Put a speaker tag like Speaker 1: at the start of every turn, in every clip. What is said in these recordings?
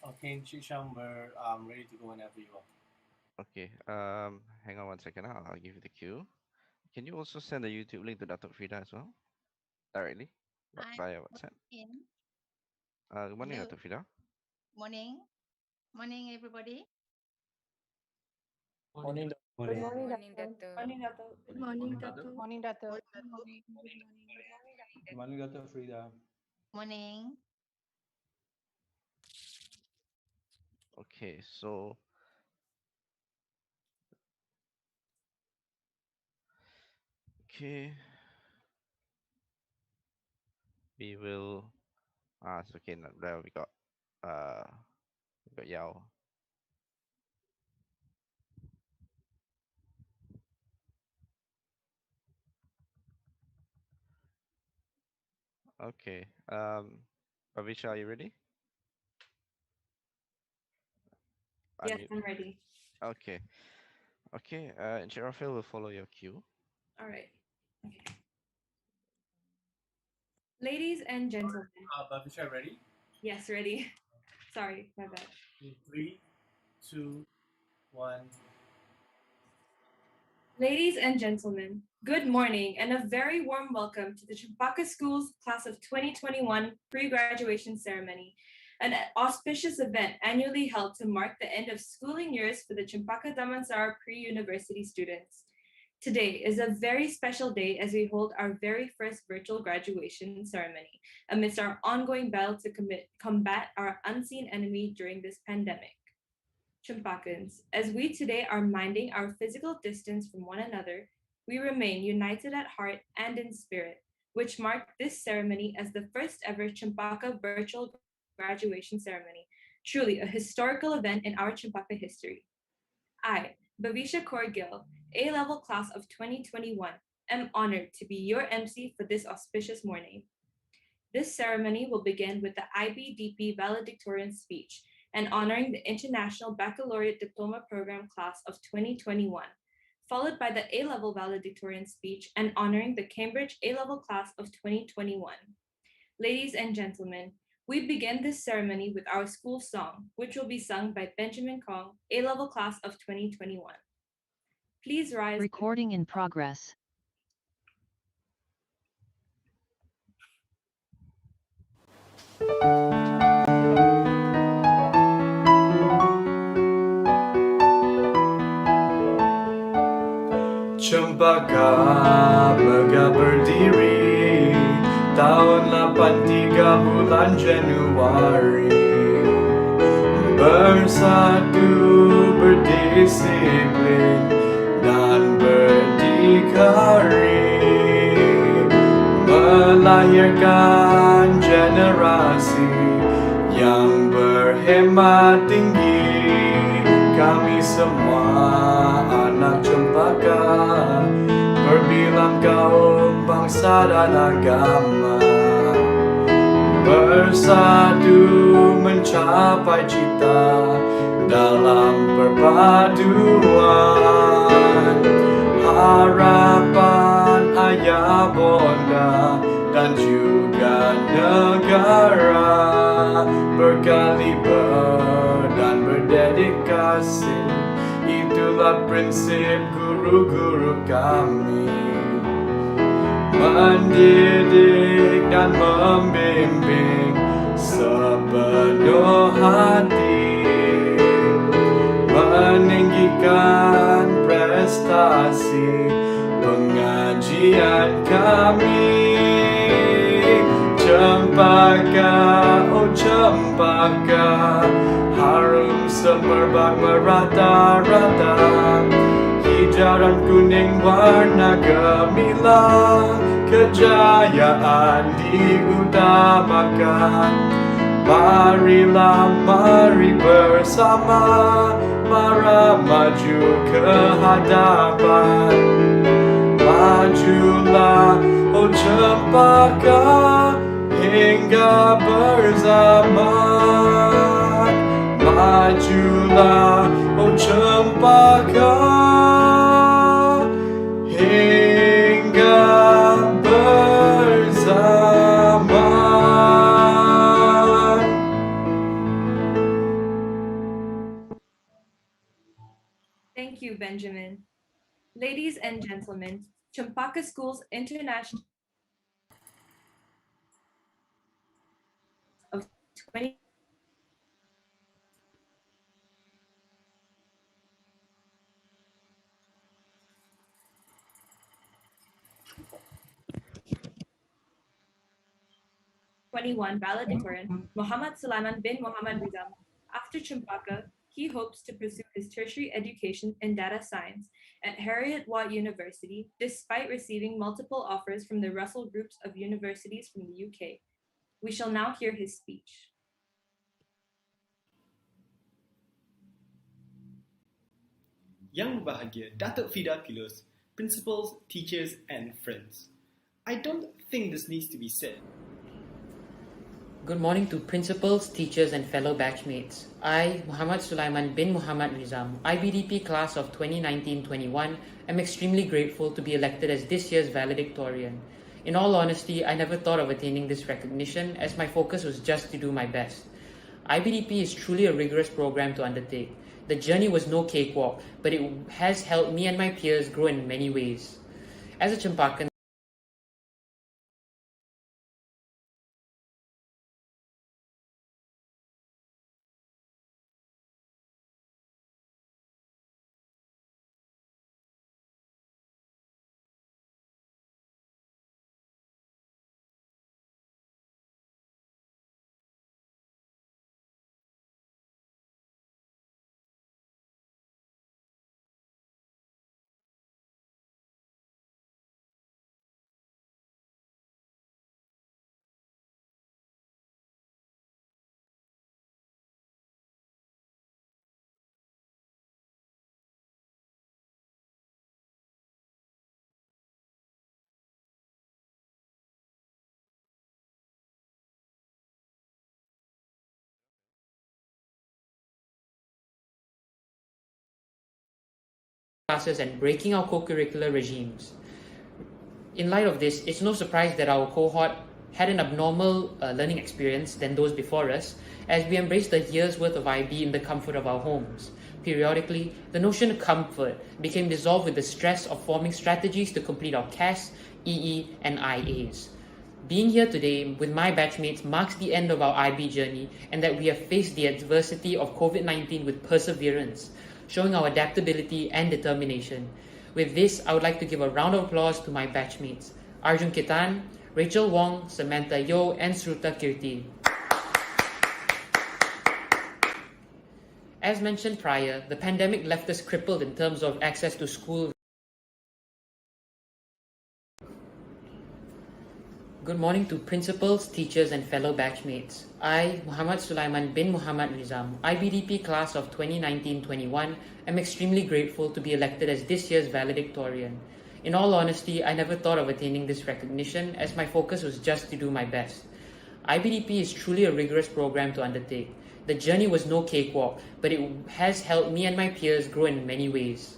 Speaker 1: Okay, Shisham, we're ready to go whenever you are.
Speaker 2: Okay. Hang on one second. I'll give you the cue. Can you also send the YouTube link to Dato Freida as well directly
Speaker 3: I'm
Speaker 2: via WhatsApp?
Speaker 3: in.
Speaker 2: Good morning,
Speaker 3: Hello.
Speaker 2: Dato Freida.
Speaker 3: Morning. Morning, everybody.
Speaker 1: Morning.
Speaker 4: Good
Speaker 1: Morning.
Speaker 4: morning,
Speaker 5: Morning,
Speaker 4: Dato.
Speaker 5: Dato.
Speaker 4: Morning, Dato.
Speaker 6: Good morning,
Speaker 1: Dato.
Speaker 6: Dato.
Speaker 4: Morning, Dato.
Speaker 3: Good morning.
Speaker 7: Good morning, Dato Freida.
Speaker 3: Morning.
Speaker 2: Okay, so okay, we will. It's okay. There uh we got Yao. Okay. Pavisha, are you ready?
Speaker 4: Yes,
Speaker 2: Unmute.
Speaker 4: I'm ready.
Speaker 2: Okay. Okay. And Raphael will follow your cue.
Speaker 4: All right. Okay. Ladies and gentlemen.
Speaker 1: Bhavisha, ready?
Speaker 4: Yes, ready. Sorry, my bad.
Speaker 1: In 3, 2, 1.
Speaker 4: Ladies and gentlemen, good morning and a very warm welcome to the Cempaka Schools Class of 2021 pre-graduation ceremony, an auspicious event annually held to mark the end of schooling years for the Cempaka Damansara pre-university students. Today is a very special day as we hold our very first virtual graduation ceremony amidst our ongoing battle to combat our unseen enemy during this pandemic. Champakans, as we today are minding our physical distance from one another, we remain united at heart and in spirit, which marked this ceremony as the first ever Champaka virtual graduation ceremony, truly a historical event in our Champaka history. I, Bavisha Corgil, A-Level class of 2021, am honored to be your MC for this auspicious morning. This ceremony will begin with the IBDP Valedictorian speech and honoring the International Baccalaureate Diploma Program class of 2021, followed by the A-Level Valedictorian speech and honoring the Cambridge A-Level class of 2021. Ladies and gentlemen, we begin this ceremony with our school song, which will be sung by Benjamin Khong, A-Level class of 2021. Please rise.
Speaker 8: Recording in progress.
Speaker 7: Cempaka megah berdiri tahun 83 bulan Januari, bersatu berdisiplin dan berdikari, melahirkan generasi yang berhemat tinggi. Kami semua anak Cempaka, berbilang kaum, bangsa dan agama, bersatu mencapai cita dalam perpaduan. Harapan ayah bonda dan juga negara berkaliber dan berdedikasi. Itulah prinsip guru-guru kami, mendidik dan membimbing sepenuh hati, meninggikan prestasi pengajian kami. Cempaka, oh Cempaka, harum semerbak merata-rata, hijau dan kuning warna gemilang, kejayaan diutamakan. Marilah, mari bersama, mara maju ke hadapan. Majulah, oh Cempaka, hingga berzaman. Majulah, oh Cempaka, hingga berzaman.
Speaker 4: Thank you, Benjamin. Ladies and gentlemen, Cempaka School's International of 20 21 valedictorian, Muhammad Sulaiman bin Muhammad Rizam. After Cempaka, he hopes to pursue his tertiary education in data science at Heriot-Watt University, despite receiving multiple offers from the Russell Groups of universities from the UK. We shall now hear his speech.
Speaker 5: Yang berbahagia Dato Freida Pilos, principals, teachers, and friends. I don't think this needs to be said.
Speaker 6: Good morning to principals, teachers, and fellow batchmates. I, Muhammad Sulaiman bin Muhammad Rizam, IBDP class of 2019-21, am extremely grateful to be elected as this year's valedictorian. In all honesty, I never thought of attaining this recognition, as my focus was just to do my best. IBDP is truly a rigorous program to undertake. The journey was no cakewalk, but it has helped me and my peers grow in many ways. As a Cempakan, classes and breaking our co-curricular regimes. In light of this, it's no surprise that our cohort had an abnormal learning experience than those before us, as we embraced a year's worth of IB in the comfort of our homes. Periodically, the notion of comfort became dissolved with the stress of forming strategies to complete our CAS, EE, and IAs. Being here today with my batchmates marks the end of our IB journey, and that we have faced the adversity of COVID-19 with perseverance, showing our adaptability and determination. With this, I would like to give a round of applause to my batchmates, Arjun Ketan, Rachel Wong, Samantha Yo, and Sruta Kirti. As mentioned prior, the pandemic left us crippled in terms of access to school. Good morning to principals, teachers, and fellow batchmates. I, Muhammad Sulaiman bin Muhammad Rizam, IBDP class of 2019-21, am extremely grateful to be elected as this year's valedictorian. In all honesty, I never thought of attaining this recognition, as my focus was just to do my best. IBDP is truly a rigorous program to undertake. The journey was no cakewalk, but it has helped me and my peers grow in many ways.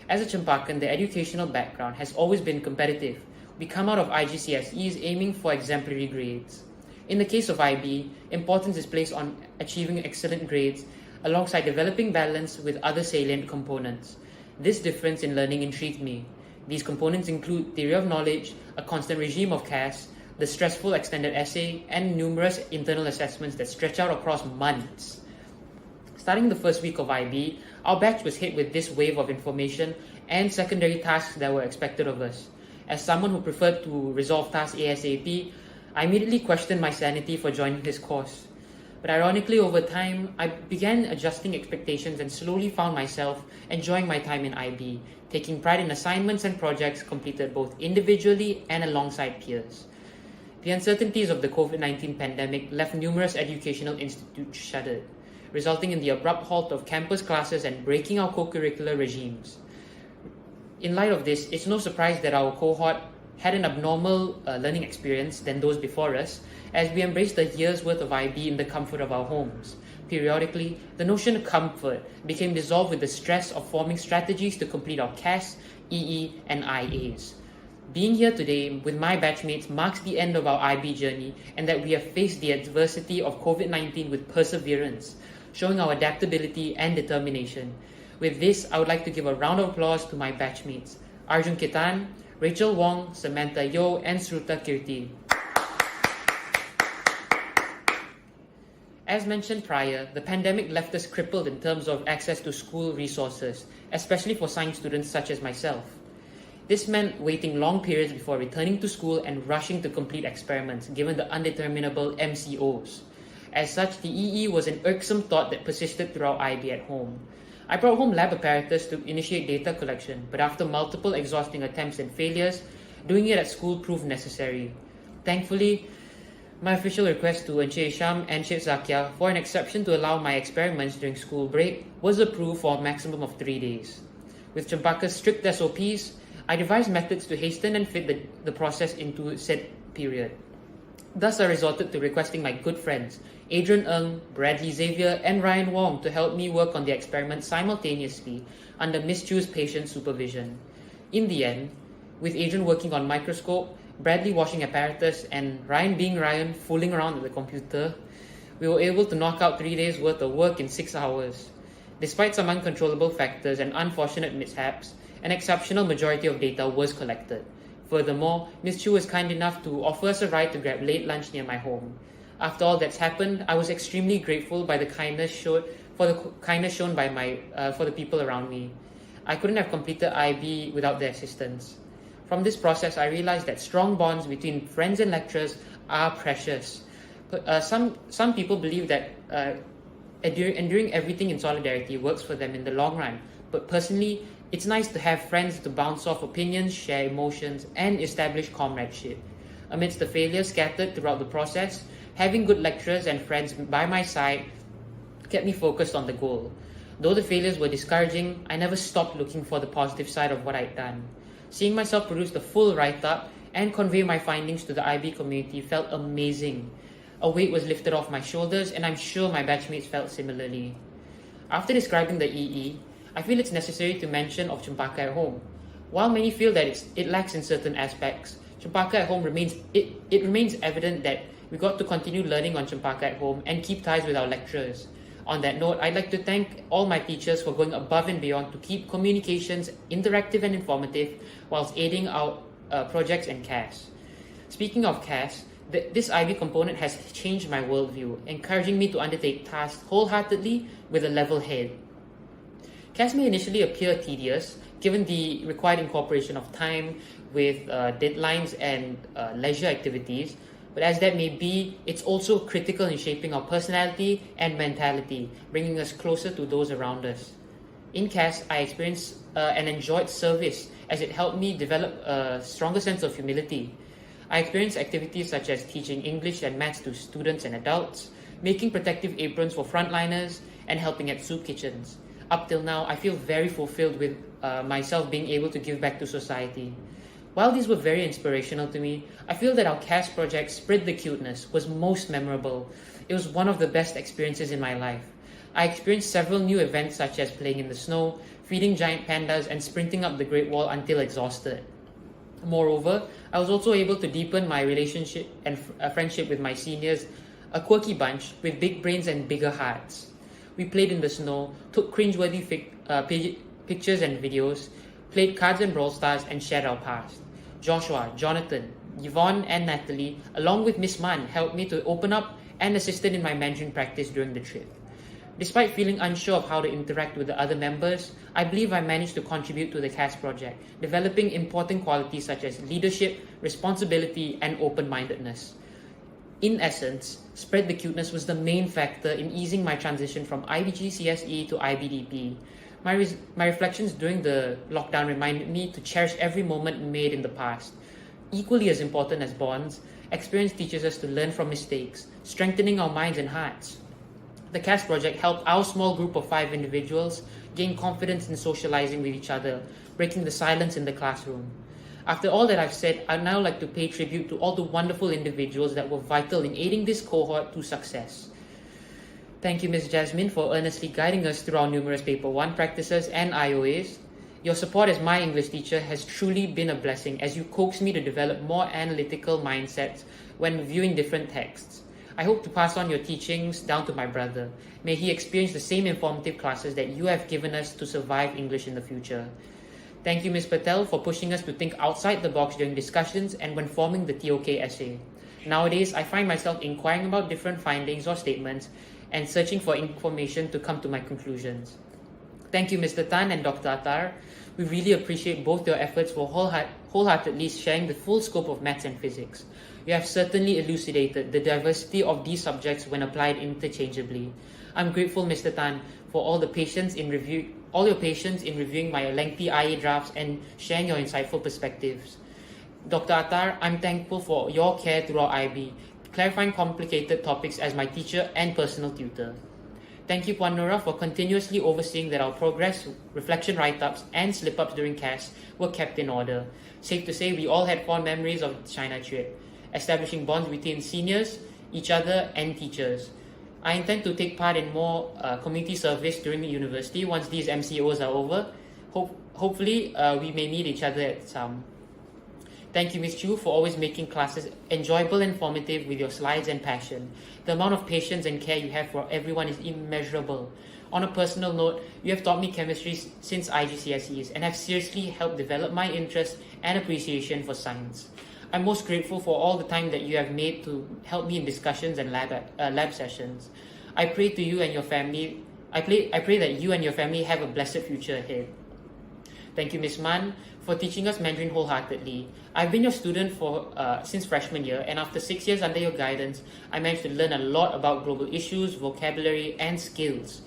Speaker 6: As a Cempakan, the educational background has always been competitive. We come out of IGCSEs aiming for exemplary grades. In the case of IB, importance is placed on achieving excellent grades alongside developing balance with other salient components. This difference in learning intrigued me. These components include theory of knowledge, a constant regime of CAS, the stressful extended essay, and numerous internal assessments that stretch out across months. Starting the first week of IB, our batch was hit with this wave of information and secondary tasks that were expected of us. As someone who preferred to resolve tasks ASAP, I immediately questioned my sanity for joining this course. But ironically, over time, I began adjusting expectations and slowly found myself enjoying my time in IB, taking pride in assignments and projects completed both individually and alongside peers. The uncertainties of the COVID-19 pandemic left numerous educational institutes shuttered, resulting in the abrupt halt of campus classes and breaking our co-curricular regimes. In light of this, it's no surprise that our cohort had an abnormal learning experience than those before us, as we embraced a year's worth of IB in the comfort of our homes. Periodically, the notion of comfort became dissolved with the stress of forming strategies to complete our CAS, EE, and IAs. Being here today with my batchmates marks the end of our IB journey, and that we have faced the adversity of COVID-19 with perseverance, showing our adaptability and determination. With this, I would like to give a round of applause to my batchmates, Arjun Kitan, Rachel Wong, Samantha Yo, and Sruta Kirti. As mentioned prior, the pandemic left us crippled in terms of access to school resources, especially for science students such as myself. This meant waiting long periods before returning to school and rushing to complete experiments, given the undeterminable MCOs. As such, the EE was an irksome thought that persisted throughout IB at home. I brought home lab apparatus to initiate data collection, but after multiple exhausting attempts and failures, doing it at school proved necessary. Thankfully, my official request to Encik Hisham and Sheikh Zakia for an exception to allow my experiments during school break was approved for a maximum of 3 days. With Cempaka's strict SOPs, I devised methods to hasten and fit the process into said period. Thus, I resorted to requesting my good friends, Adrian Ng, Bradley Xavier, and Ryan Wong to help me work on the experiment simultaneously under Miss Chu's patient supervision. In the end, with Adrian working on microscope, Bradley washing apparatus, and Ryan being Ryan fooling around with the computer, we were able to knock out 3 days worth of work in 6 hours. Despite some uncontrollable factors and unfortunate mishaps, an exceptional majority of data was collected. Furthermore, Ms. Chu was kind enough to offer us a ride to grab late lunch near my home. After all that's happened, I was extremely grateful by the kindness shown by for the people around me. I couldn't have completed IB without their assistance. From this process, I realized that strong bonds between friends and lecturers are precious. Some people believe that enduring everything in solidarity works for them in the long run. But personally, it's nice to have friends to bounce off opinions, share emotions, and establish comradeship. Amidst the failures scattered throughout the process, having good lecturers and friends by my side kept me focused on the goal. Though the failures were discouraging, I never stopped looking for the positive side of what I'd done. Seeing myself produce the full write-up and convey my findings to the IB community felt amazing. A weight was lifted off my shoulders, and I'm sure my batchmates felt similarly. After describing the EE, I feel it's necessary to mention of Cempaka at home. While many feel that it lacks in certain aspects, Cempaka at home remains evident that we got to continue learning on Cempaka at home and keep ties with our lecturers. On that note, I'd like to thank all my teachers for going above and beyond to keep communications interactive and informative whilst aiding our projects and CAS. Speaking of CAS, this IB component has changed my worldview, encouraging me to undertake tasks wholeheartedly with a level head. CAS may initially appear tedious, given the required incorporation of time with deadlines and leisure activities, but as that may be, it's also critical in shaping our personality and mentality, bringing us closer to those around us. In CAS, I experienced and enjoyed service as it helped me develop a stronger sense of humility. I experienced activities such as teaching English and maths to students and adults, making protective aprons for frontliners, and helping at soup kitchens. Up till now, I feel very fulfilled with myself being able to give back to society. While these were very inspirational to me, I feel that our CAS project, Spread the Cuteness, was most memorable. It was one of the best experiences in my life. I experienced several new events such as playing in the snow, feeding giant pandas, and sprinting up the Great Wall until exhausted. Moreover, I was also able to deepen my relationship and friendship with my seniors, a quirky bunch with big brains and bigger hearts. We played in the snow, took cringeworthy pictures and videos, played cards and Brawl Stars, and shared our past. Joshua, Jonathan, Yvonne, and Natalie, along with Miss Man, helped me to open up and assisted in my Mandarin practice during the trip. Despite feeling unsure of how to interact with the other members, I believe I managed to contribute to the CAS project, developing important qualities such as leadership, responsibility, and open-mindedness. In essence, Spread the Cuteness was the main factor in easing my transition from IBGCSE to IBDP. My reflections during the lockdown reminded me to cherish every moment made in the past. Equally as important as bonds, experience teaches us to learn from mistakes, strengthening our minds and hearts. The CAS project helped our small group of 5 individuals gain confidence in socializing with each other, breaking the silence in the classroom. After all that I've said, I'd now like to pay tribute to all the wonderful individuals that were vital in aiding this cohort to success. Thank you, Ms. Jasmine, for earnestly guiding us through our numerous Paper 1 practices and IOAs. Your support as my English teacher has truly been a blessing as you coax me to develop more analytical mindsets when viewing different texts. I hope to pass on your teachings down to my brother. May he experience the same informative classes that you have given us to survive English in the future. Thank you, Ms. Patel, for pushing us to think outside the box during discussions and when forming the TOK essay. Nowadays, I find myself inquiring about different findings or statements and searching for information to come to my conclusions. Thank you, Mr. Tan and Dr. Attar. We really appreciate both your efforts for wholeheartedly sharing the full scope of maths and physics. You have certainly elucidated the diversity of these subjects when applied interchangeably. I'm grateful, Mr. Tan, for all your patience in reviewing my lengthy IE drafts and sharing your insightful perspectives. Dr. Attar, I'm thankful for your care throughout IB, clarifying complicated topics as my teacher and personal tutor. Thank you, Puan Nora, for continuously overseeing that our progress, reflection write-ups, and slip-ups during CAS were kept in order. Safe to say, we all had fond memories of the China trip, establishing bonds between seniors, each other, and teachers. I intend to take part in more community service during the university once these MCOs are over. Hopefully, we may meet each other at some. Thank you, Ms. Chu, for always making classes enjoyable and informative with your slides and passion. The amount of patience and care you have for everyone is immeasurable. On a personal note, you have taught me chemistry since IGCSEs and have seriously helped develop my interest and appreciation for science. I'm most grateful for all the time that you have made to help me in discussions and lab sessions. I pray to you and your family. I pray that you and your family have a blessed future ahead. Thank you, Ms. Man, for teaching us Mandarin wholeheartedly. I've been your student since freshman year, and after 6 years under your guidance, I managed to learn a lot about global issues, vocabulary, and skills.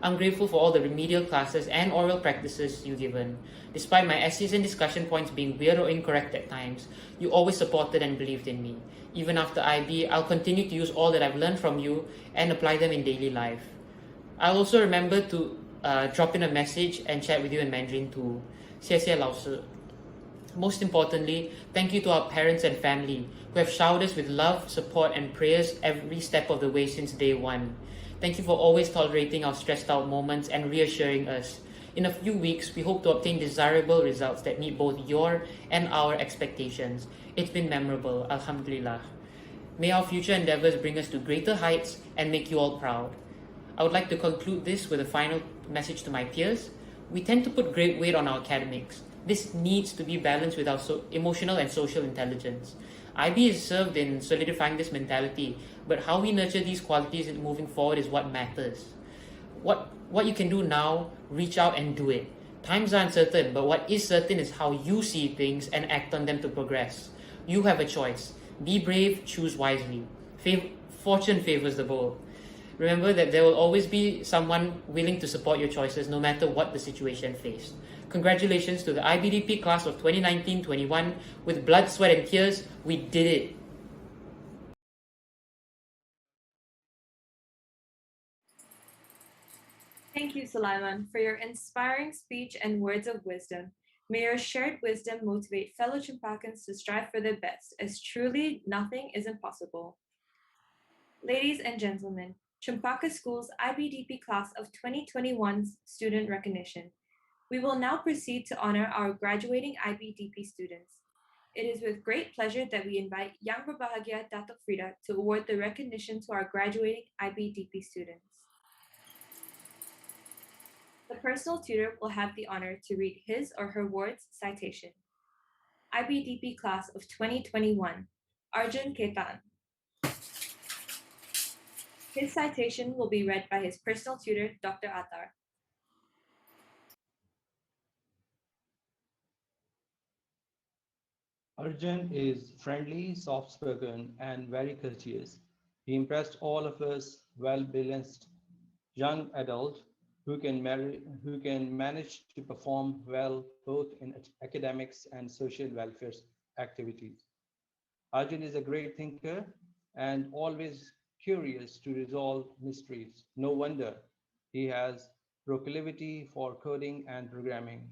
Speaker 6: I'm grateful for all the remedial classes and oral practices you've given. Despite my essays and discussion points being weird or incorrect at times, you always supported and believed in me. Even after IB, I'll continue to use all that I've learned from you and apply them in daily life. I'll also remember to drop in a message and chat with you in Mandarin too. 谢谢老师. Most importantly, thank you to our parents and family who have showered us with love, support, and prayers every step of the way since day one. Thank you for always tolerating our stressed out moments and reassuring us. In a few weeks, we hope to obtain desirable results that meet both your and our expectations. It's been memorable, alhamdulillah. May our future endeavors bring us to greater heights and make you all proud. I would like to conclude this with a final message to my peers. We tend to put great weight on our academics. This needs to be balanced with our emotional and social intelligence. IB is served in solidifying this mentality, but how we nurture these qualities moving forward is what matters. What you can do now, reach out and do it. Times are uncertain, but what is certain is how you see things and act on them to progress. You have a choice. Be brave, choose wisely. Fortune favors the bold. Remember that there will always be someone willing to support your choices no matter what the situation faced. Congratulations to the IBDP class of 2019-21. With blood, sweat, and tears, we did it.
Speaker 4: Thank you, Sulaiman, for your inspiring speech and words of wisdom. May your shared wisdom motivate fellow Cempakans to strive for their best, as truly nothing is impossible. Ladies and gentlemen, Cempaka School's IBDP class of 2021's student recognition. We will now proceed to honor our graduating IBDP students. It is with great pleasure that we invite Yang Berbahagia Dato Freida to award the recognition to our graduating IBDP students. The personal tutor will have the honor to read his or her ward's citation. IBDP class of 2021, Arjun Ketan. His citation will be read by his personal tutor, Dr. Attar.
Speaker 8: Arjun is friendly, soft-spoken, and very courteous. He impressed all of us, well-balanced young adult who can manage to perform well both in academics and social welfare activities. Arjun is a great thinker and always curious to resolve mysteries. No wonder he has proclivity for coding and programming.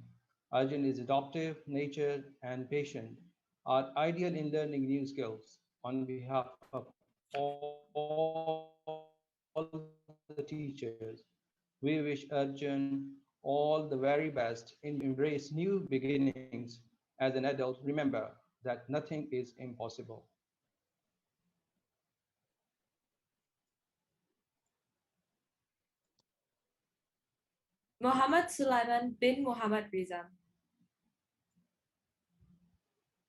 Speaker 8: Arjun is adaptive, natured, and patient, are ideal in learning new skills. On behalf of all the teachers, we wish Arjun all the very best in embrace new beginnings. As an adult, remember that nothing is impossible.
Speaker 4: Muhammad Sulaiman bin Muhammad Rizam.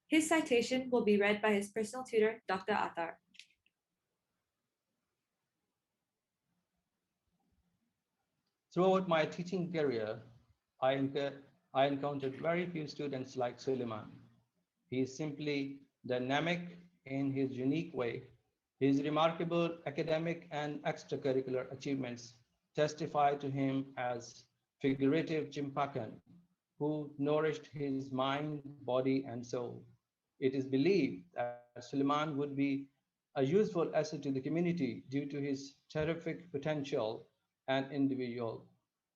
Speaker 4: His citation will be read by his personal tutor, Dr. Attar.
Speaker 8: Throughout my teaching career, I encountered very few students like Sulaiman. He is simply dynamic in his unique way. His remarkable academic and extracurricular achievements testify to him as figurative Chimpakan who nourished his mind, body, and soul. It is believed that Sulaiman would be a useful asset to the community due to his terrific potential and individual.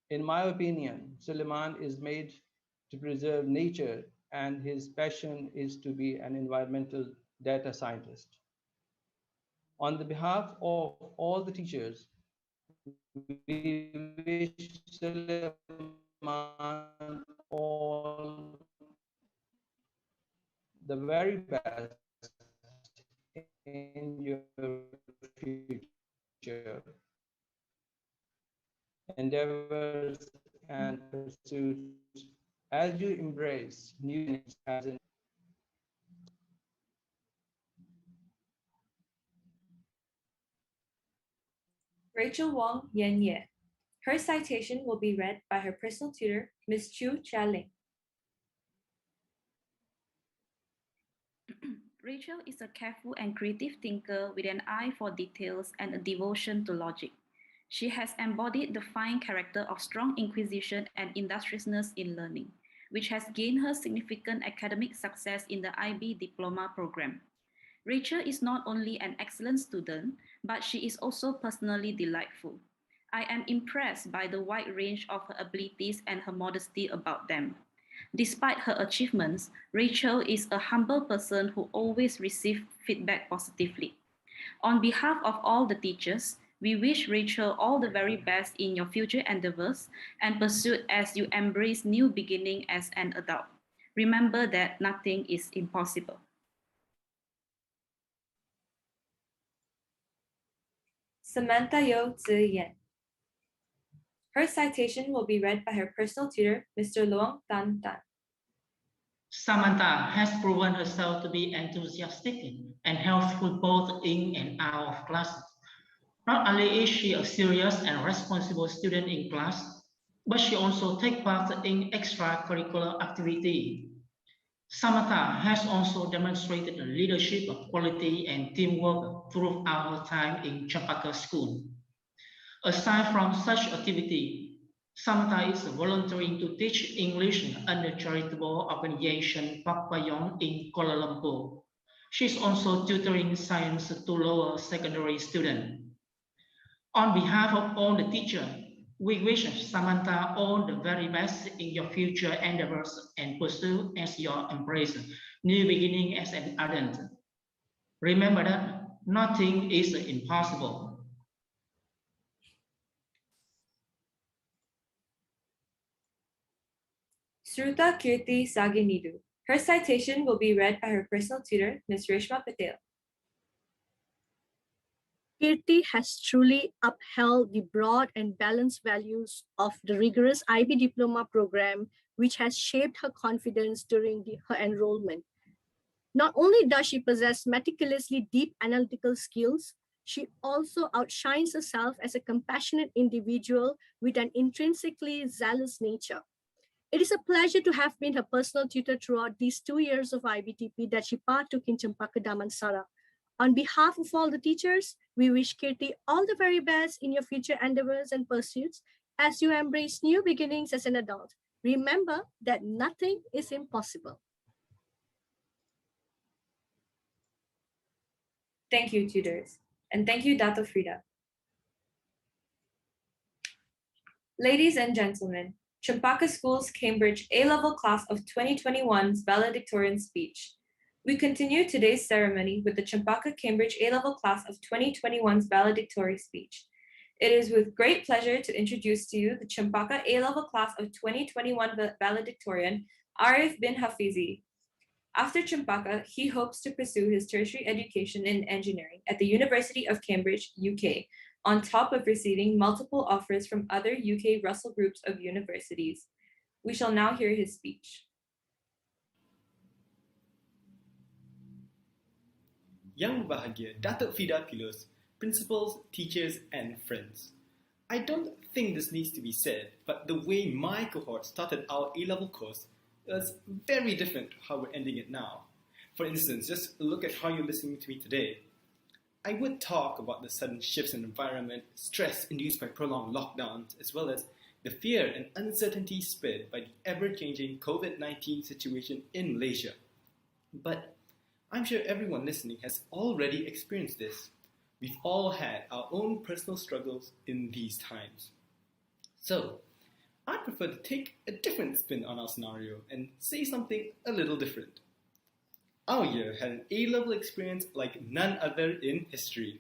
Speaker 8: In my opinion, Sulaiman is made to preserve nature and his passion is to be an environmental data scientist. On the behalf of all the teachers, we wish Sulaiman all the very best in your future endeavors and pursuits as you embrace new beginnings as an
Speaker 4: Rachel Wong Yen Ye. Her citation will be read by her personal tutor, Ms. Chu Chia Ling.
Speaker 9: Rachel is a careful and creative thinker with an eye for details and a devotion to logic. She has embodied the fine character of strong inquisition and industriousness in learning, which has gained her significant academic success in the IB Diploma program. Rachel is not only an excellent student, but she is also personally delightful. I am impressed by the wide range of her abilities and her modesty about them. Despite her achievements, Rachel is a humble person who always receives feedback positively. On behalf of all the teachers, we wish Rachel all the very best in your future endeavors and pursuit as you embrace new beginning as an adult. Remember that nothing is impossible.
Speaker 4: Samantha Yo Zi Yen. Her citation will be read by her personal tutor, Mr. Luong Tan Tan.
Speaker 10: Samantha has proven herself to be enthusiastic and helpful both in and out of class. Not only is she a serious and responsible student in class, but she also takes part in extracurricular activity. Samantha has also demonstrated a leadership quality and teamwork throughout her time in Cempaka School. Aside from such activity, Samantha is volunteering to teach English under charitable organization Papayon in Kuala Lumpur. She is also tutoring science to lower secondary students. On behalf of all the teachers, we wish Samantha all the very best in your future endeavors and pursue as your embrace new beginning as an adult. Remember that nothing is impossible.
Speaker 4: Sruta Kirti Saginidu. Her citation will be read by her personal tutor, Ms. Reshma Patel.
Speaker 11: Kirti has truly upheld the broad and balanced values of the rigorous IB Diploma program, which has shaped her confidence during her enrollment. Not only does she possess meticulously deep analytical skills, she also outshines herself as a compassionate individual with an intrinsically zealous nature. It is a pleasure to have been her personal tutor throughout these 2 years of IBDP that she partook in Cempaka Damansara. On behalf of all the teachers, we wish Kirti all the very best in your future endeavors and pursuits as you embrace new beginnings as an adult. Remember that nothing is impossible.
Speaker 4: Thank you, tutors. And thank you, Dato Freida. Ladies and gentlemen, Cempaka School's Cambridge A-Level class of 2021's Valedictorian speech. We continue today's ceremony with the Cempaka Cambridge A-Level class of 2021's valedictory speech. It is with great pleasure to introduce to you the Cempaka A-Level class of 2021 valedictorian, Arif bin Hafizi. After Cempaka, he hopes to pursue his tertiary education in engineering at the University of Cambridge, UK, on top of receiving multiple offers from other UK Russell Groups of universities. We shall now hear his speech.
Speaker 5: Yang Bahagia, Dato Freida Pilos, principals, teachers, and friends. I don't think this needs to be said, but the way my cohort started our A-level course was very different to how we're ending it now. For instance, just look at how you're listening to me today. I would talk about the sudden shifts in environment, stress induced by prolonged lockdowns, as well as the fear and uncertainty spread by the ever-changing COVID-19 situation in Malaysia. But I'm sure everyone listening has already experienced this. We've all had our own personal struggles in these times. So, I prefer to take a different spin on our scenario and say something a little different. Our year had an A-level experience like none other in history.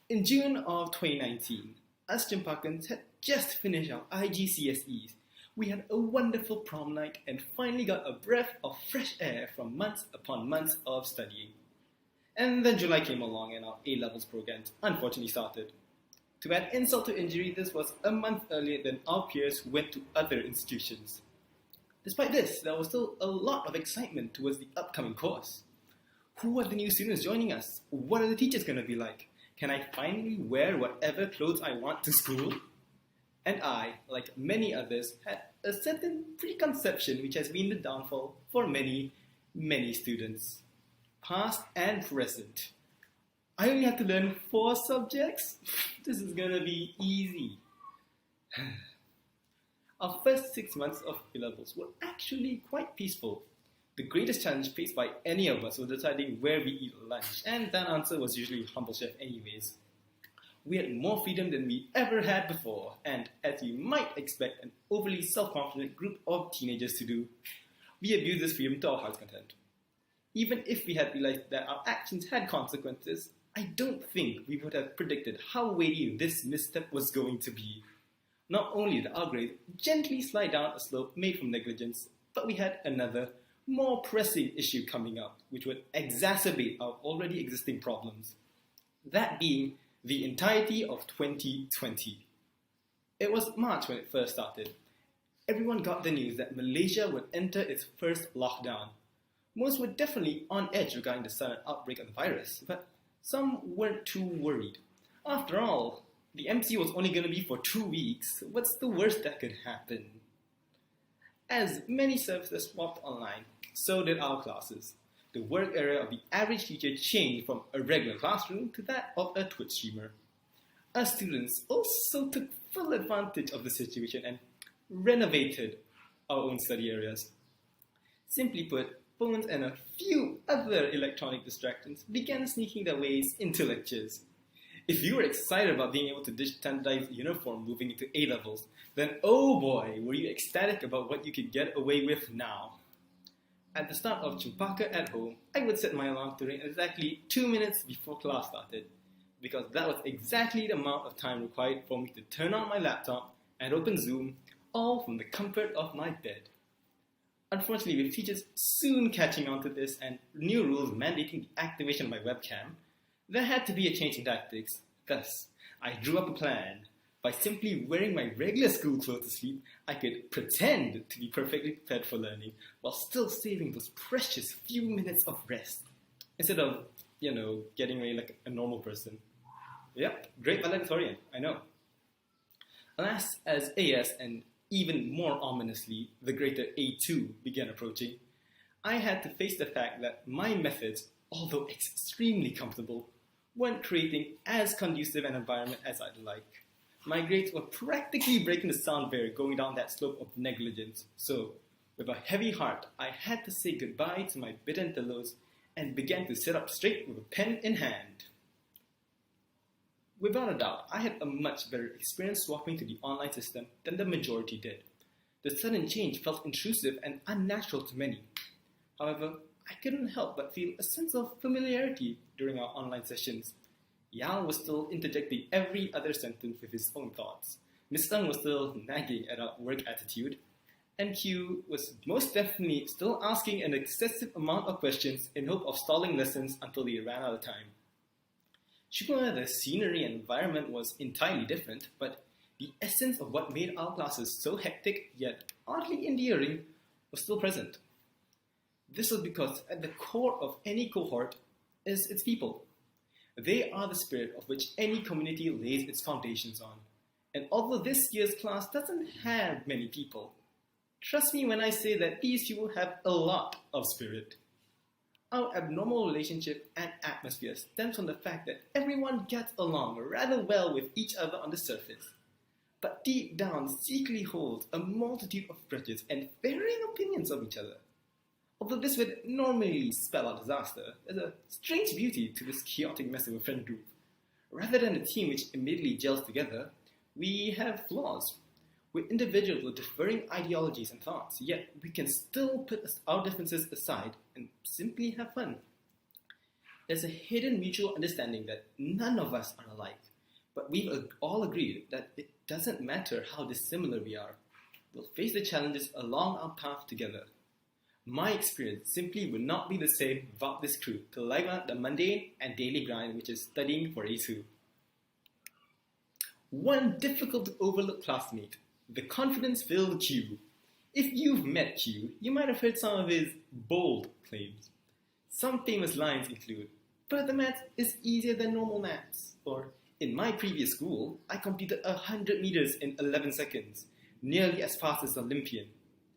Speaker 5: In June of 2019, us Cempakans had just finished our IGCSEs. We had a wonderful prom night and finally got a breath of fresh air from months upon months of studying. And then July came along and our A-levels programs unfortunately started. To add insult to injury, this was a month earlier than our peers who went to other institutions. Despite this, there was still a lot of excitement towards the upcoming course. Who are the new students joining us? What are the teachers going to be like? Can I finally wear whatever clothes I want to school? And I, like many others, had a certain preconception which has been the downfall for many, many students, past and present. I only have to learn 4 subjects? This is gonna be easy. Our first 6 months of A-levels were actually quite peaceful. The greatest challenge faced by any of us was deciding where we eat lunch, and that answer was usually humble chef anyways. We had more freedom than we ever had before, and as you might expect an overly self-confident group of teenagers to do, we abused this freedom to our heart's content. Even if we had realized that our actions had consequences, I don't think we would have predicted how weighty this misstep was going to be. Not only did our grades gently slide down a slope made from negligence, but we had another, more pressing issue coming up, which would exacerbate our already existing problems. That being the entirety of 2020. It was March when it first started. Everyone got the news that Malaysia would enter its first lockdown. Most were definitely on edge regarding the sudden outbreak of the virus, but some weren't too worried. After all, the MC was only going to be for 2 weeks. What's the worst that could happen? As many services swapped online, so did our classes. The work area of the average teacher changed from a regular classroom to that of a Twitch streamer. Us students also took full advantage of the situation and renovated our own study areas. Simply put, phones and a few other electronic distractions began sneaking their ways into lectures. If you were excited about being able to ditch standardized uniform moving into A-levels, then oh boy, were you ecstatic about what you could get away with now. At the start of Cempaka at home, I would set my alarm to ring exactly 2 minutes before class started, because that was exactly the amount of time required for me to turn on my laptop and open Zoom, all from the comfort of my bed. Unfortunately, with teachers soon catching on to this and new rules mandating the activation of my webcam, there had to be a change in tactics. Thus, I drew up a plan. By simply wearing my regular school clothes to sleep, I could pretend to be perfectly prepared for learning while still saving those precious few minutes of rest. Instead of, getting ready like a normal person. Yep, great valedictorian, I know. Alas, as AS and even more ominously, the greater A2 began approaching, I had to face the fact that my methods, although extremely comfortable, weren't creating as conducive an environment as I'd like. My grades were practically breaking the sound barrier going down that slope of negligence. So, with a heavy heart, I had to say goodbye to my bitten pillows and began to sit up straight with a pen in hand. Without a doubt, I had a much better experience swapping to the online system than the majority did. The sudden change felt intrusive and unnatural to many. However, I couldn't help but feel a sense of familiarity during our online sessions. Yao was still interjecting every other sentence with his own thoughts. Miss Ng was still nagging at our work attitude. And Q was most definitely still asking an excessive amount of questions in hope of stalling lessons until they ran out of time. Sure, the scenery and environment was entirely different, but the essence of what made our classes so hectic yet oddly endearing was still present. This was because at the core of any cohort is its people. They are the spirit of which any community lays its foundations on. And although this year's class doesn't have many people, trust me when I say that these people have a lot of spirit. Our abnormal relationship and atmosphere stems from the fact that everyone gets along rather well with each other on the surface, but deep down secretly holds a multitude of grudges and varying opinions of each other. Although this would normally spell out disaster, there's a strange beauty to this chaotic mess of a friend group. Rather than a team which immediately gels together, we have flaws. We're individuals with differing ideologies and thoughts, yet we can still put our differences aside and simply have fun. There's a hidden mutual understanding that none of us are alike, but we've all agreed that it doesn't matter how dissimilar we are. We'll face the challenges along our path together. My experience simply would not be the same without this crew to liven up the mundane and daily grind which is studying for A2. One difficult to overlook classmate, the confidence-filled Q. If you've met Q, you might have heard some of his bold claims. Some famous lines include, "Further maths is easier than normal maths," or, "In my previous school, I completed 100 meters in 11 seconds, nearly as fast as an Olympian."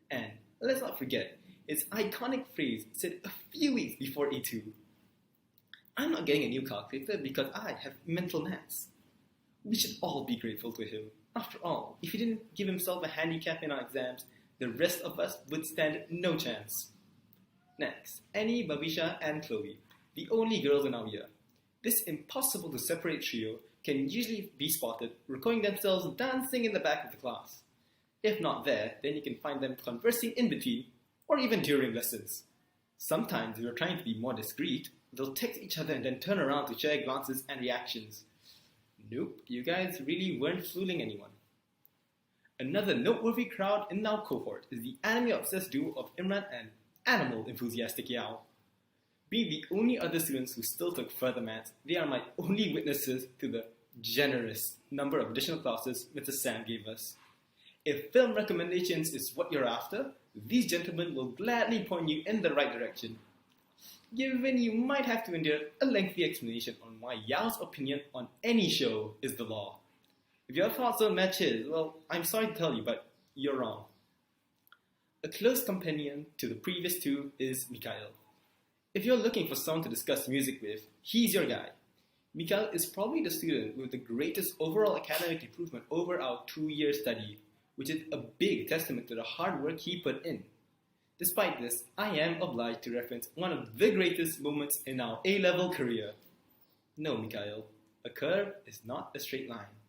Speaker 5: And let's not forget, its iconic phrase said a few weeks before A2. "I'm not getting a new calculator because I have mental maths." We should all be grateful to him. After all, if he didn't give himself a handicap in our exams, the rest of us would stand no chance. Next, Annie, Babisha, and Chloe, the only girls in our year. This impossible to separate trio can usually be spotted recording themselves dancing in the back of the class. If not there, then you can find them conversing in between or even during lessons. Sometimes, if you're trying to be more discreet, they'll text each other and then turn around to share glances and reactions. Nope, you guys really weren't fooling anyone. Another noteworthy crowd in our cohort is the anime-obsessed duo of Imran and animal-enthusiastic Yao. Being the only other students who still took further maths, they are my only witnesses to the generous number of additional classes Mr. Sam gave us. If film recommendations is what you're after, these gentlemen will gladly point you in the right direction. Given you might have to endure a lengthy explanation on why Yao's opinion on any show is the law. If your thoughts don't match his, well, I'm sorry to tell you, but you're wrong. A close companion to the previous two is Mikhail. If you're looking for someone to discuss music with, he's your guy. Mikhail is probably the student with the greatest overall academic improvement over our 2-year study, which is a big testament to the hard work he put in. Despite this, I am obliged to reference one of the greatest moments in our A-level career. No, Mikhail, a curve is not a straight line.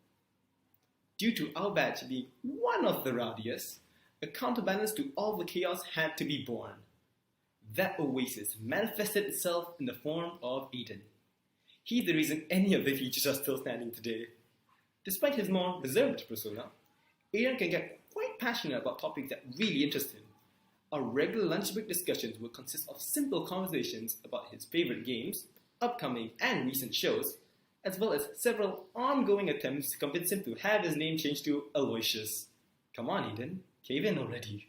Speaker 5: Due to our batch being one of the rowdiest, a counterbalance to all the chaos had to be born. That oasis manifested itself in the form of Aiden. He's the reason any of the teachers are still standing today. Despite his more reserved persona, Aiden can get quite passionate about topics that really interest him. Our regular lunch break discussions will consist of simple conversations about his favorite games, upcoming and recent shows, as well as several ongoing attempts to convince him to have his name changed to Aloysius. Come on, Eden, cave in already.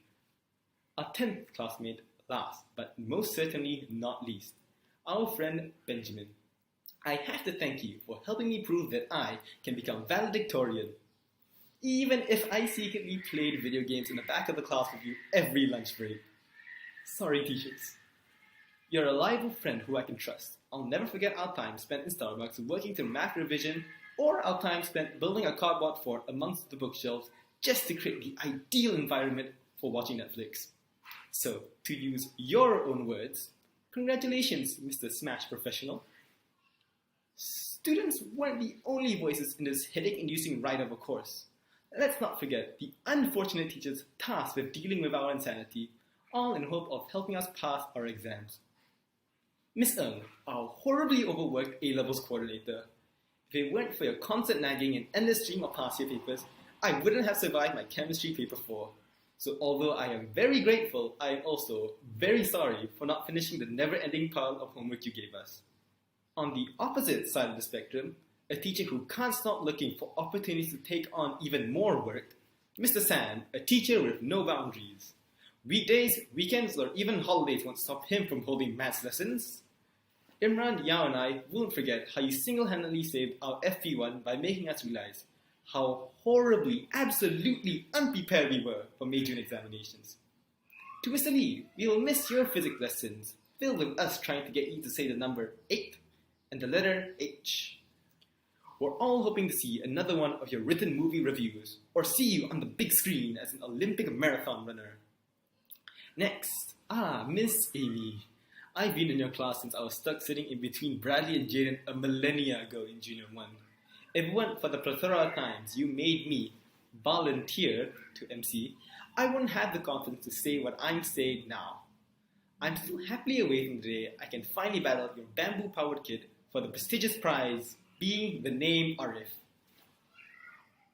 Speaker 5: Our 10th classmate, last but most certainly not least, our friend Benjamin. I have to thank you for helping me prove that I can become valedictorian, even if I secretly played video games in the back of the class with you every lunch break. Sorry, teachers. You're a reliable friend who I can trust. I'll never forget our time spent in Starbucks working through math revision, or our time spent building a cardboard fort amongst the bookshelves just to create the ideal environment for watching Netflix. So, to use your own words, congratulations, Mr. Smash Professional. Students weren't the only voices in this headache-inducing ride of a course. Let's not forget the unfortunate teachers tasked with dealing with our insanity, all in hope of helping us pass our exams. Miss Ng, our horribly overworked A-Levels coordinator. If it weren't for your constant nagging and endless stream of past year papers, I wouldn't have survived my chemistry paper 4. So although I am very grateful, I am also very sorry for not finishing the never-ending pile of homework you gave us. On the opposite side of the spectrum, a teacher who can't stop looking for opportunities to take on even more work, Mr. Sam, a teacher with no boundaries. Weekdays, weekends, or even holidays won't stop him from holding maths lessons. Imran, Yao, and I won't forget how you single-handedly saved our FP1 by making us realize how horribly, absolutely unprepared we were for major examinations. To Mr. Lee, we will miss your physics lessons, filled with us trying to get you to say the number 8 and the letter H. We're all hoping to see another one of your written movie reviews, or see you on the big screen as an Olympic marathon runner. Next, Miss Amy. I've been in your class since I was stuck sitting in between Bradley and Jaden a millennia ago in Junior 1. If it weren't for the plethora of times you made me volunteer to MC, I wouldn't have the confidence to say what I'm saying now. I'm still happily awaiting the day I can finally battle your bamboo-powered kid for the prestigious prize, being the name Arif.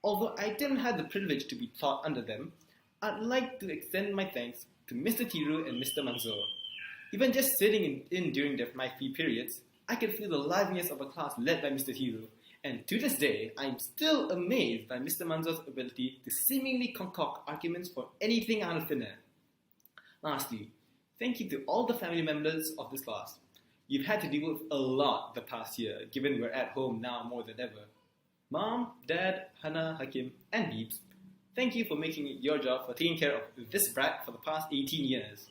Speaker 5: Although I didn't have the privilege to be taught under them, I'd like to extend my thanks to Mr. Tiru and Mr. Manzoor. Even just sitting in during my free periods, I could feel the liveliness of a class led by Mr. Tiru, and to this day, I'm still amazed by Mr. Manzoor's ability to seemingly concoct arguments for anything out of thin air. Lastly, thank you to all the family members of this class. You've had to deal with a lot the past year, given we're at home now more than ever. Mom, Dad, Hannah, Hakim, and Beeps, thank you for making it your job for taking care of this brat for the past 18 years.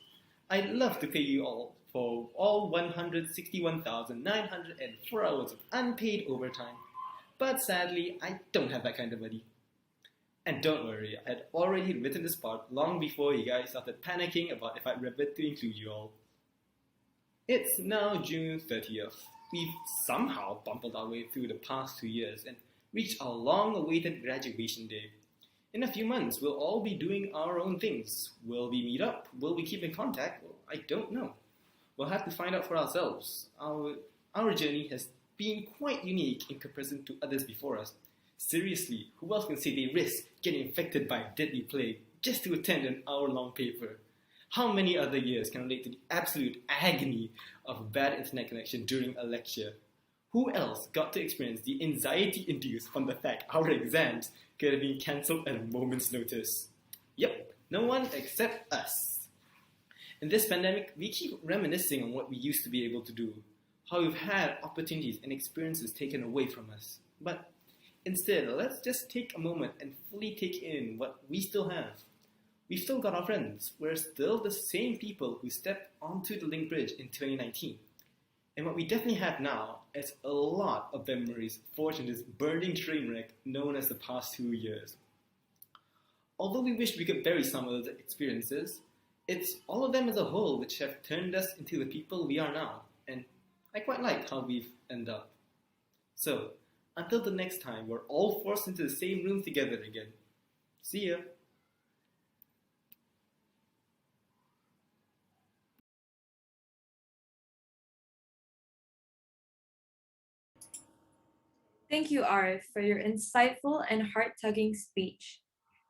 Speaker 5: I'd love to pay you all for all 161,904 hours of unpaid overtime, but sadly, I don't have that kind of money. And don't worry, I had already written this part long before you guys started panicking about if I'd remember to include you all. It's now June 30th. We've somehow bumbled our way through the past 2 years and reached our long-awaited graduation day. In a few months, we'll all be doing our own things. Will we meet up? Will we keep in contact? Well, I don't know. We'll have to find out for ourselves. Our journey has been quite unique in comparison to others before us. Seriously, who else can say they risk getting infected by a deadly plague just to attend an hour-long paper? How many other years can relate to the absolute agony of a bad internet connection during a lecture? Who else got to experience the anxiety induced from the fact our exams could have been cancelled at a moment's notice? Yep, no one except us. In this pandemic, we keep reminiscing on what we used to be able to do, how we've had opportunities and experiences taken away from us. But instead, let's just take a moment and fully take in what we still have. We've still got our friends. We're still the same people who stepped onto the Link Bridge in 2019. And what we definitely have now is a lot of memories forged in this burning train wreck known as the past 2 years. Although we wish we could bury some of the experiences, it's all of them as a whole which have turned us into the people we are now. And I quite like how we've ended up. So, until the next time we're all forced into the same room together again. See ya!
Speaker 4: Thank you, Arif, for your insightful and heart-tugging speech.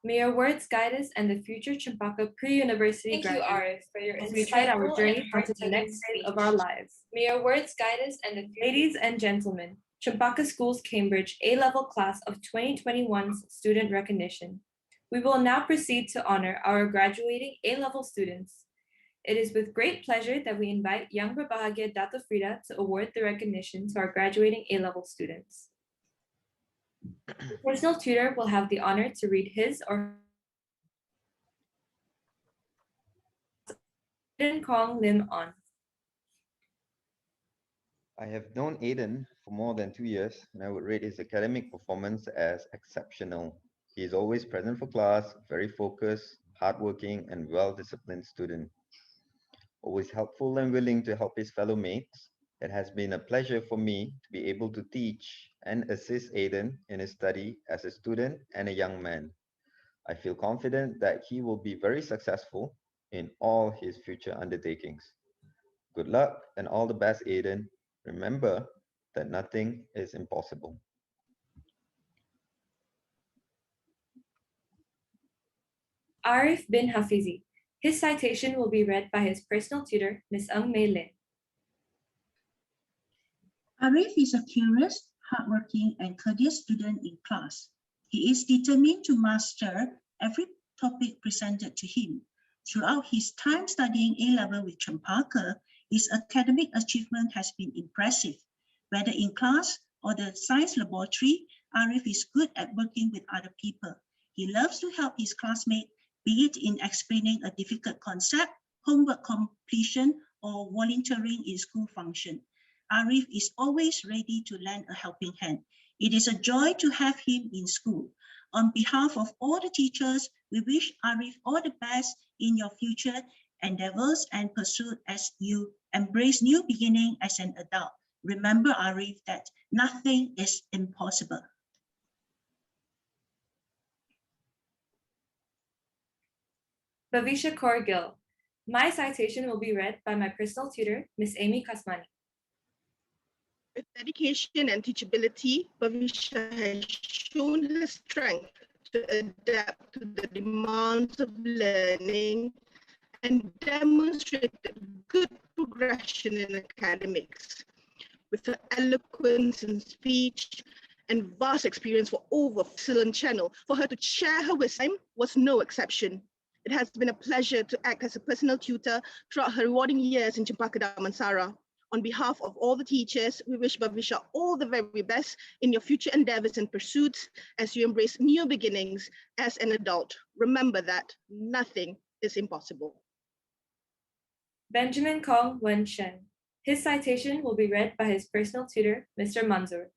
Speaker 4: May your words guide us and the future Cempaka Pre-University graduates. Thank you, Arif, for your as we chart our journey onto the next phase of our lives. May your words guide us and the ladies and gentlemen, Cempaka Schools Cambridge A-Level Class of 2021's student recognition. We will now proceed to honor our graduating A-Level students. It is with great pleasure that we invite Yang Berbahagia Dato Freida to award the recognition to our graduating A-Level students. The personal tutor will have the honor to read his or her Khong Lim on.
Speaker 12: I have known Aiden for more than 2 years, and I would rate his academic performance as exceptional. He is always present for class, very focused, hardworking, and well-disciplined student. Always helpful and willing to help his fellow mates. It has been a pleasure for me to be able to teach and assist Aiden in his study as a student and a young man. I feel confident that he will be very successful in all his future undertakings. Good luck and all the best, Aiden. Remember that nothing is impossible.
Speaker 4: Arif bin Hafizi. His citation will be read by his personal tutor, Ms. Mei Lin.
Speaker 13: Arif is a curious, hardworking, and courteous student in class. He is determined to master every topic presented to him. Throughout his time studying A-Level with Cempaka, his academic achievement has been impressive. Whether in class or the science laboratory, Arif is good at working with other people. He loves to help his classmates, be it in explaining a difficult concept, homework completion, or volunteering in school function. Arif is always ready to lend a helping hand. It is a joy to have him in school. On behalf of all the teachers, we wish Arif all the best in your future endeavors and pursuit as you embrace new beginning as an adult. Remember, Arif, that nothing is impossible.
Speaker 4: Bavisha Korgil. My citation will be read by my personal tutor, Miss Amy Kasmani.
Speaker 14: With dedication and teachability, Bavisha has shown her strength to adapt to the demands of learning and demonstrated good progression in academics. With her eloquence in speech and vast experience for over excellent channel, for her to share her wisdom was no exception. It has been a pleasure to act as a personal tutor throughout her rewarding years in Cempaka Damansara. On behalf of all the teachers, we wish Bavisha all the very best in your future endeavors and pursuits as you embrace new beginnings as an adult. Remember that nothing is impossible.
Speaker 4: Benjamin Khong Wen Shen. His citation will be read by his personal tutor, Mr. Manzoor.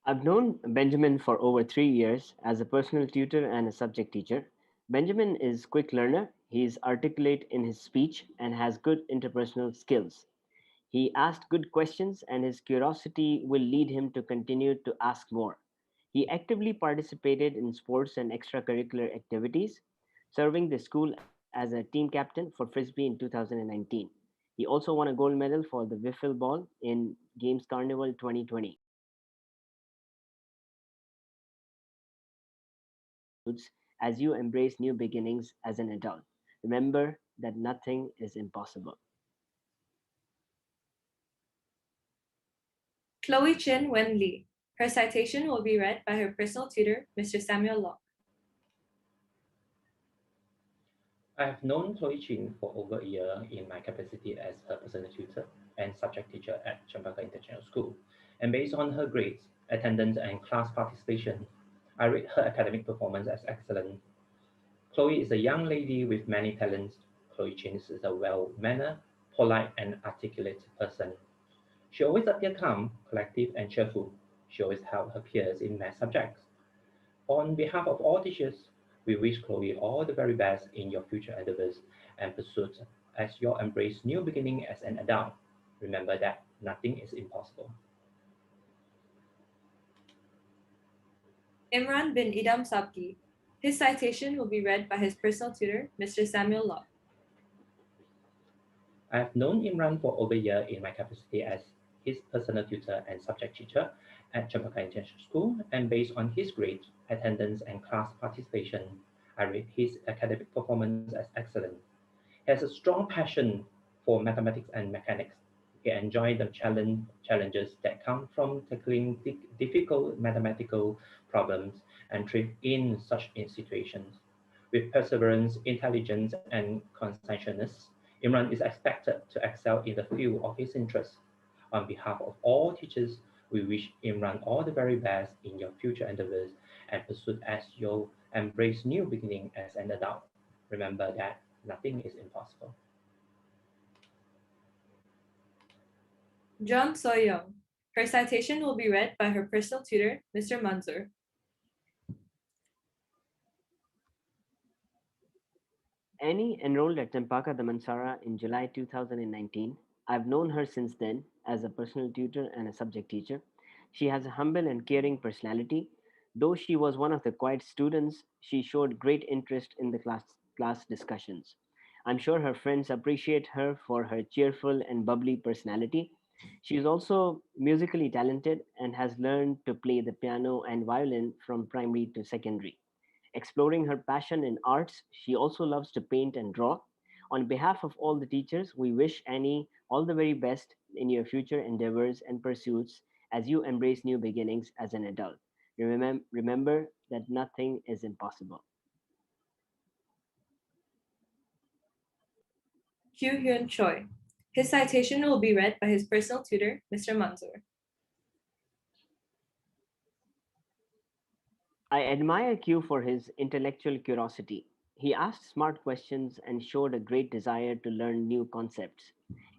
Speaker 15: I've known Benjamin for over 3 years as a personal tutor and a subject teacher. Benjamin is quick learner, he is articulate in his speech and has good interpersonal skills. He asked good questions and his curiosity will lead him to continue to ask more. He actively participated in sports and extracurricular activities, serving the school as a team captain for Frisbee in 2019. He also won a gold medal for the Wiffle ball in Games Carnival 2020. As you embrace new beginnings as an adult. Remember that nothing is impossible.
Speaker 4: Chloe Chin Wen Lee. Her citation will be read by her personal tutor, Mr. Samuel Locke.
Speaker 16: I have known Chloe Chin for over a year in my capacity as her personal tutor and subject teacher at Cempaka International School. And based on her grades, attendance, and class participation, I rate her academic performance as excellent. Chloe is a young lady with many talents. Chloe Chin is a well-mannered, polite, and articulate person. She always appears calm, collective, and cheerful. She always helps her peers in math subjects. On behalf of all teachers, we wish Chloe all the very best in your future endeavors and pursuits as you embrace new beginning as an adult. Remember that nothing is impossible.
Speaker 4: Imran bin Idam Sabki. His citation will be read by his personal tutor, Mr. Samuel Locke.
Speaker 16: I have known Imran for over a year in my capacity as his personal tutor and subject teacher at Cempaka International School, and based on his grades, attendance, and class participation, I rate his academic performance as excellent. He has a strong passion for mathematics and mechanics. He enjoys the challenges that come from tackling difficult mathematical problems and thrives in such situations. With perseverance, intelligence, and conscientiousness, Imran is expected to excel in the field of his interest. On behalf of all teachers, we wish Imran all the very best in your future endeavors and pursuit as you embrace new beginning as an adult. Remember that nothing is impossible.
Speaker 4: John Soyoung. Her citation will be read by her personal tutor, Mr. Manzoor.
Speaker 15: Annie enrolled at Cempaka Damansara in July 2019. I've known her since then as a personal tutor and a subject teacher. She has a humble and caring personality. Though she was one of the quiet students, she showed great interest in the class discussions. I'm sure her friends appreciate her for her cheerful and bubbly personality. She is also musically talented and has learned to play the piano and violin from primary to secondary. Exploring her passion in arts, she also loves to paint and draw. On behalf of all the teachers, we wish Annie all the very best in your future endeavors and pursuits as you embrace new beginnings as an adult. Remember that nothing is impossible.
Speaker 4: Kyu Hyun Choi. His citation will be read by his personal tutor, Mr. Manzoor.
Speaker 15: I admire Q for his intellectual curiosity. He asked smart questions and showed a great desire to learn new concepts.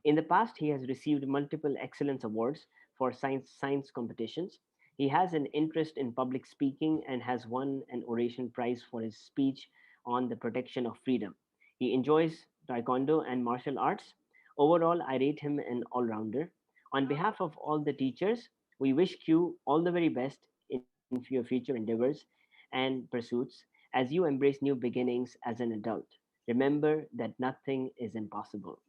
Speaker 15: In the past, he has received multiple excellence awards for science competitions. He has an interest in public speaking and has won an oration prize for his speech on the protection of freedom. He enjoys taekwondo and martial arts. Overall, I rate him an all-rounder. On behalf of all the teachers, we wish Q all the very best in your future endeavors and pursuits as you embrace new beginnings as an adult. Remember that nothing is impossible.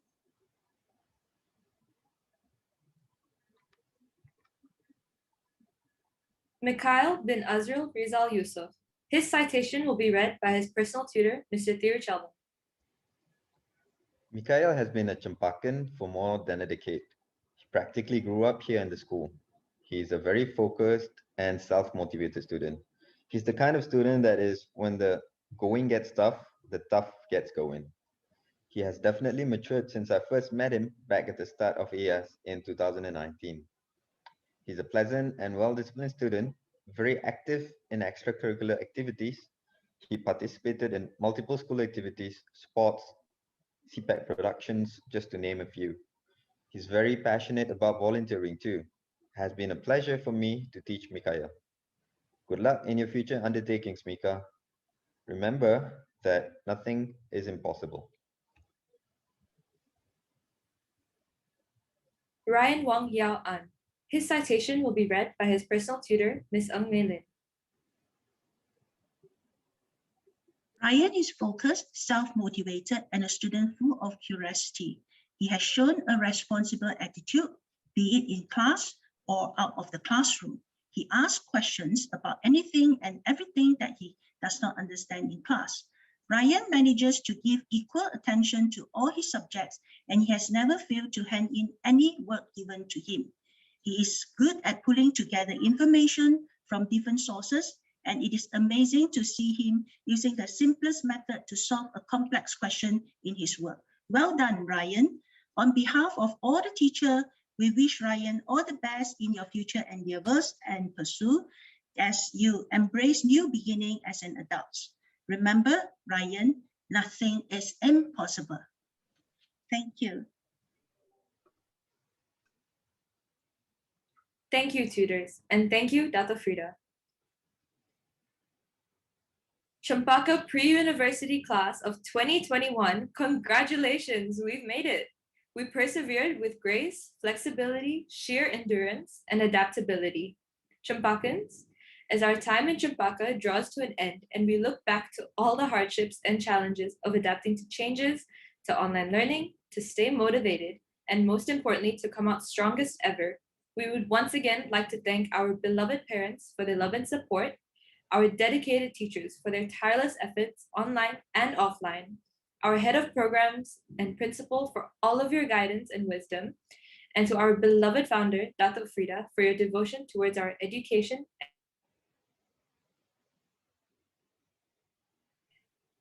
Speaker 4: Mikhail bin Azril Rizal Yusuf. His citation will be read by his personal tutor, Mr. Thiruchelvan.
Speaker 12: Mikhail has been a Cempakan for more than a decade. He practically grew up here in the school. He is a very focused and self-motivated student. He's the kind of student that is, when the going gets tough, the tough gets going. He has definitely matured since I first met him back at the start of AS in 2019. He's a pleasant and well-disciplined student, very active in extracurricular activities. He participated in multiple school activities, sports, CPAC productions, just to name a few. He's very passionate about volunteering too. It has been a pleasure for me to teach Mikhail. Good luck in your future undertakings, Mika. Remember that nothing is impossible.
Speaker 4: Ryan Wong Yao An. His citation will be read by his personal tutor, Ms. Ng Mei Lin.
Speaker 13: Ryan is focused, self-motivated, and a student full of curiosity. He has shown a responsible attitude, be it in class or out of the classroom. He asks questions about anything and everything that he does not understand in class. Ryan manages to give equal attention to all his subjects, and he has never failed to hand in any work given to him. He is good at pulling together information from different sources, and it is amazing to see him using the simplest method to solve a complex question in his work. Well done, Ryan. On behalf of all the teachers, we wish Ryan all the best in your future endeavors and pursuit as you embrace new beginning as an adult. Remember, Ryan, nothing is impossible. Thank you.
Speaker 4: Thank you, tutors, and thank you, Dato Freida. Cempaka Pre-University Class of 2021, congratulations, we've made it. We persevered with grace, flexibility, sheer endurance, and adaptability. Cempakans, as our time in Cempaka draws to an end and we look back to all the hardships and challenges of adapting to changes, to online learning, to stay motivated, and most importantly, to come out strongest ever, we would once again like to thank our beloved parents for their love and support, our dedicated teachers for their tireless efforts online and offline, our head of programs and principal for all of your guidance and wisdom, and to our beloved founder, Dato Freida, for your devotion towards our education.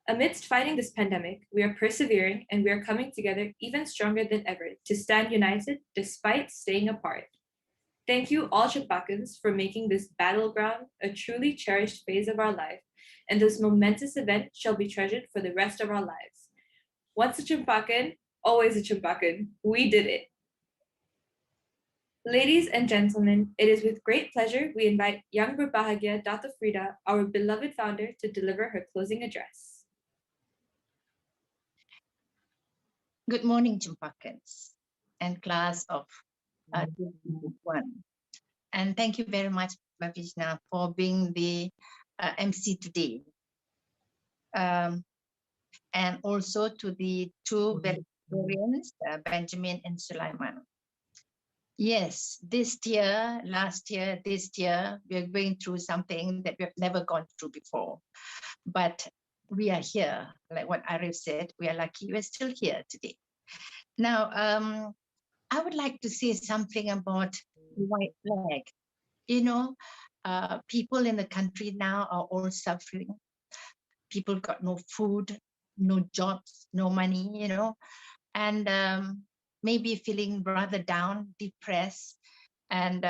Speaker 4: Amidst fighting this pandemic, we are persevering and we are coming together even stronger than ever to stand united despite staying apart. Thank you all Cempakans for making this battleground a truly cherished phase of our life, and this momentous event shall be treasured for the rest of our lives. Once a Cempakan, always a Cempakan. We did it. Ladies and gentlemen, it is with great pleasure we invite young Berbahagia Dato Freida, our beloved founder, to deliver her closing address.
Speaker 17: Good morning, Cempakans and class of 2021. And thank you very much, Bhavishna, for being the MC today. And also to the two valedictorians, Benjamin and Sulaiman. Yes, this year, last year, this year, we're going through something that we've never gone through before. But we are here. Like what Arif said, we are lucky we're still here today. Now, I would like to say something about the white flag. You know, people in the country now are all suffering. People got no food, no jobs, no money, you know, and maybe feeling rather down, depressed, and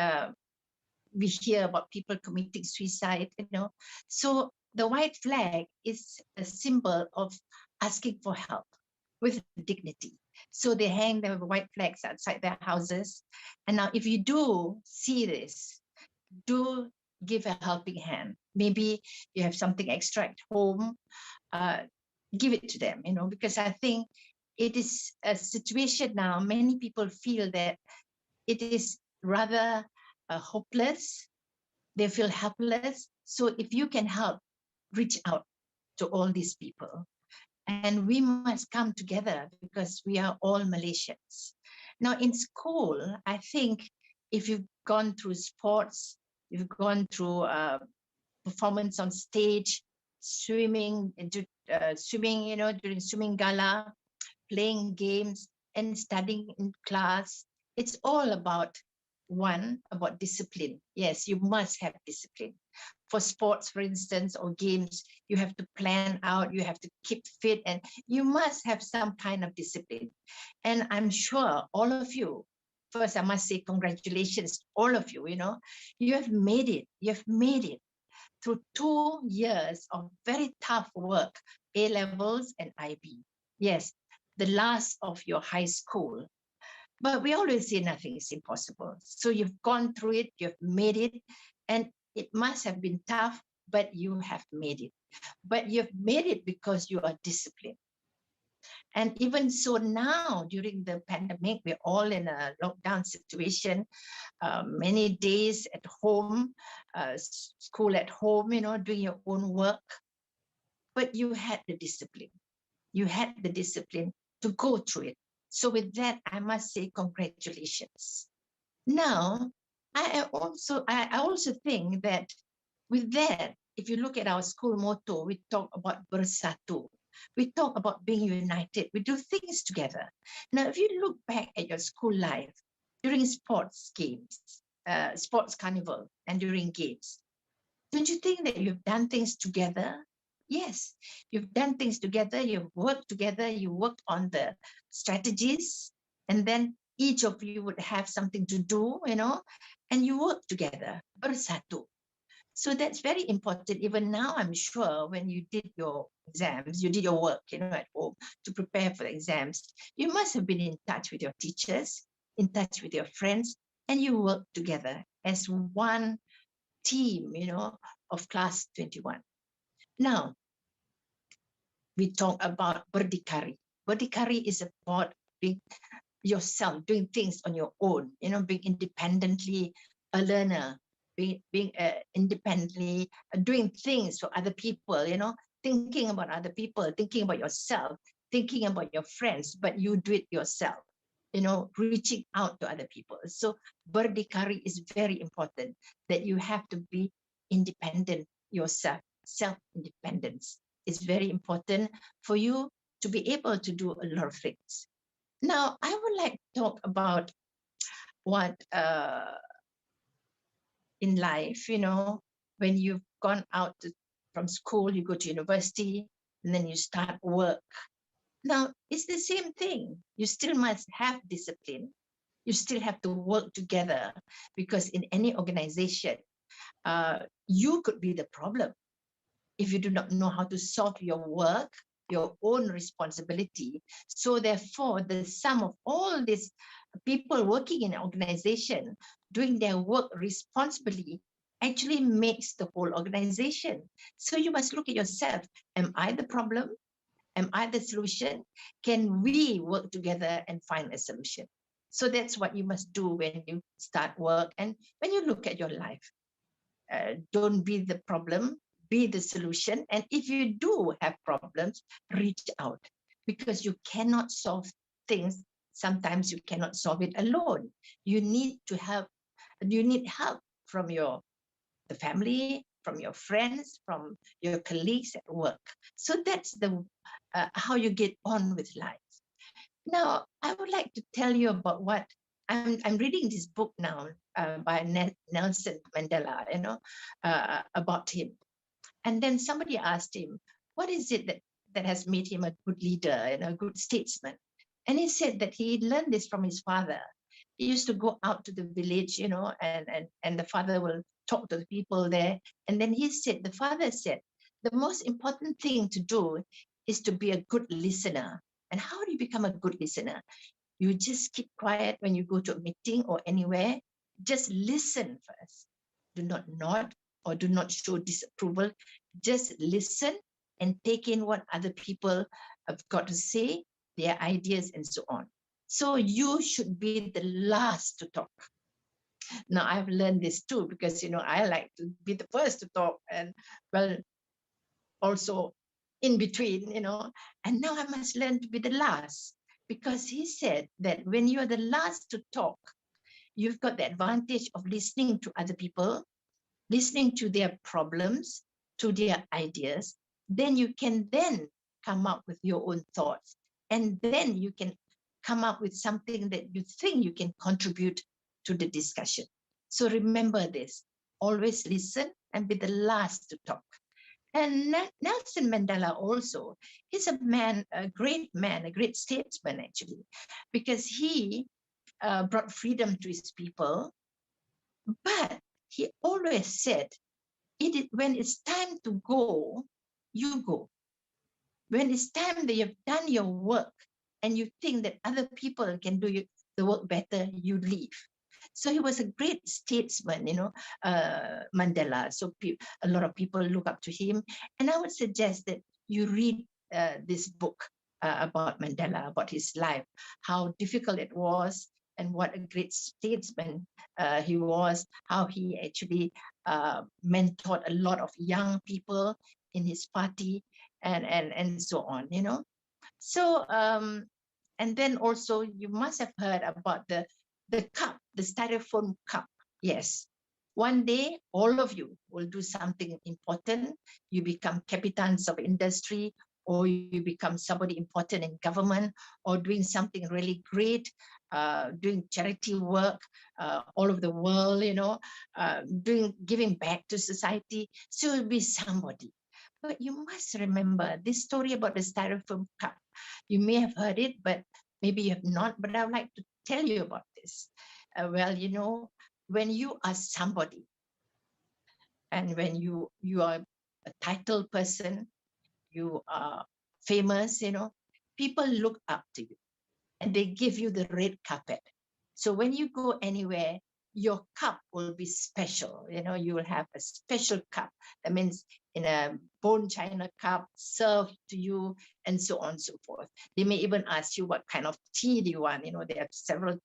Speaker 17: we hear about people committing suicide, you know. So the white flag is a symbol of asking for help with dignity. So they hang their white flags outside their houses. And now if you do see this, do give a helping hand. Maybe you have something extra at home, give it to them, you know, because I think it is a situation now, many people feel that it is rather hopeless. They feel helpless. So if you can help, reach out to all these people. And we must come together because we are all Malaysians. Now in school, I think if you've gone through sports, you've gone through performance on stage, swimming, swimming, you know, during swimming gala, playing games and studying in class, it's all about about discipline. Yes, you must have discipline. For sports, for instance, or games, you have to plan out, you have to keep fit, and you must have some kind of discipline. And I'm sure all of you, first I must say congratulations, all of you, you know, you have made it, you've made it through 2 years of very tough work, A-levels and IB. Yes, the last of your high school. But we always say nothing is impossible. So you've gone through it, you've made it, and it must have been tough, but you have made it. But you've made it because you are disciplined. And even so now, during the pandemic, we're all in a lockdown situation, many days at home, school at home, you know, doing your own work. But you had the discipline. You had the discipline to go through it. So with that, I must say congratulations. Now, I also think that with that, if you look at our school motto, we talk about bersatu. We talk about being united. We do things together. Now, if you look back at your school life during sports games, sports carnival, and during games, don't you think that you've done things together? Yes, you've done things together, you've worked together, you worked on the strategies, and then each of you would have something to do, you know, and you work together, bersatu. So that's very important. Even now, I'm sure when you did your exams, you did your work, you know, at home to prepare for the exams, you must have been in touch with your teachers, in touch with your friends, and you work together as one team, you know, of class 21. Now, we talk about berdikari. Berdikari is about being yourself, doing things on your own, you know, being independently a learner, being independently doing things for other people, you know, thinking about other people, thinking about yourself, thinking about your friends, but you do it yourself, you know, reaching out to other people. So berdikari is very important, that you have to be independent yourself. Self-independence is very important for you to be able to do a lot of things. Now, I would like to talk about what in life, you know, when you've gone out from school, you go to university, and then you start work. Now, it's the same thing. You still must have discipline. You still have to work together, because in any organization, you could be the problem. If you do not know how to solve your work, your own responsibility. So therefore, the sum of all these people working in an organization, doing their work responsibly, actually makes the whole organization. So you must look at yourself. Am I the problem? Am I the solution? Can we work together and find a solution? So that's what you must do when you start work and when you look at your life. Don't be the problem, be the solution. And if you do have problems, reach out, because you cannot solve things. Sometimes you cannot solve it alone. You need to have, you need help from the family, from your friends, from your colleagues at work. So that's the how you get on with life. Now, I would like to tell you about what I'm reading this book now by Nelson Mandela, about him. And then somebody asked him, what is it that has made him a good leader and a good statesman? And he said that he learned this from his father. He used to go out to the village, and the father will talk to the people there. And then the father said, the most important thing to do is to be a good listener. And how do you become a good listener? You just keep quiet when you go to a meeting or anywhere. Just listen first. Do not nod or do not show disapproval. Just listen and take in what other people have got to say, their ideas and so on. So you should be the last to talk. Now, I've learned this too, because, I like to be the first to talk and, well, also in between, and now I must learn to be the last, because he said that when you're the last to talk, you've got the advantage of listening to other people, listening to their problems, to their ideas. Then you can then come up with your own thoughts, and then you can come up with something that you think you can contribute to the discussion. So remember this, always listen and be the last to talk. And Nelson Mandela also, he's a great statesman actually, because he brought freedom to his people. But he always said, when it's time to go, you go. When it's time that you've done your work and you think that other people can do the work better, you leave. So he was a great statesman, Mandela. So a lot of people look up to him. And I would suggest that you read this book about Mandela, about his life, how difficult it was, and what a great statesman he was, how he actually mentored a lot of young people in his party, and so on, So, and then also you must have heard about the cup, the styrofoam cup. Yes. One day, all of you will do something important. You become captains of industry, or you become somebody important in government, or doing something really great, doing charity work all over the world, giving back to society. So you'll be somebody. But you must remember this story about the styrofoam cup. You may have heard it, but maybe you have not. But I would like to tell you about this. Well, when you are somebody, and when you are a titled person, you are famous, people look up to you and they give you the red carpet. So when you go anywhere, your cup will be special. You will have a special cup. That means in a bone china cup served to you, and so on and so forth. They may even ask you what kind of tea do you want. They have several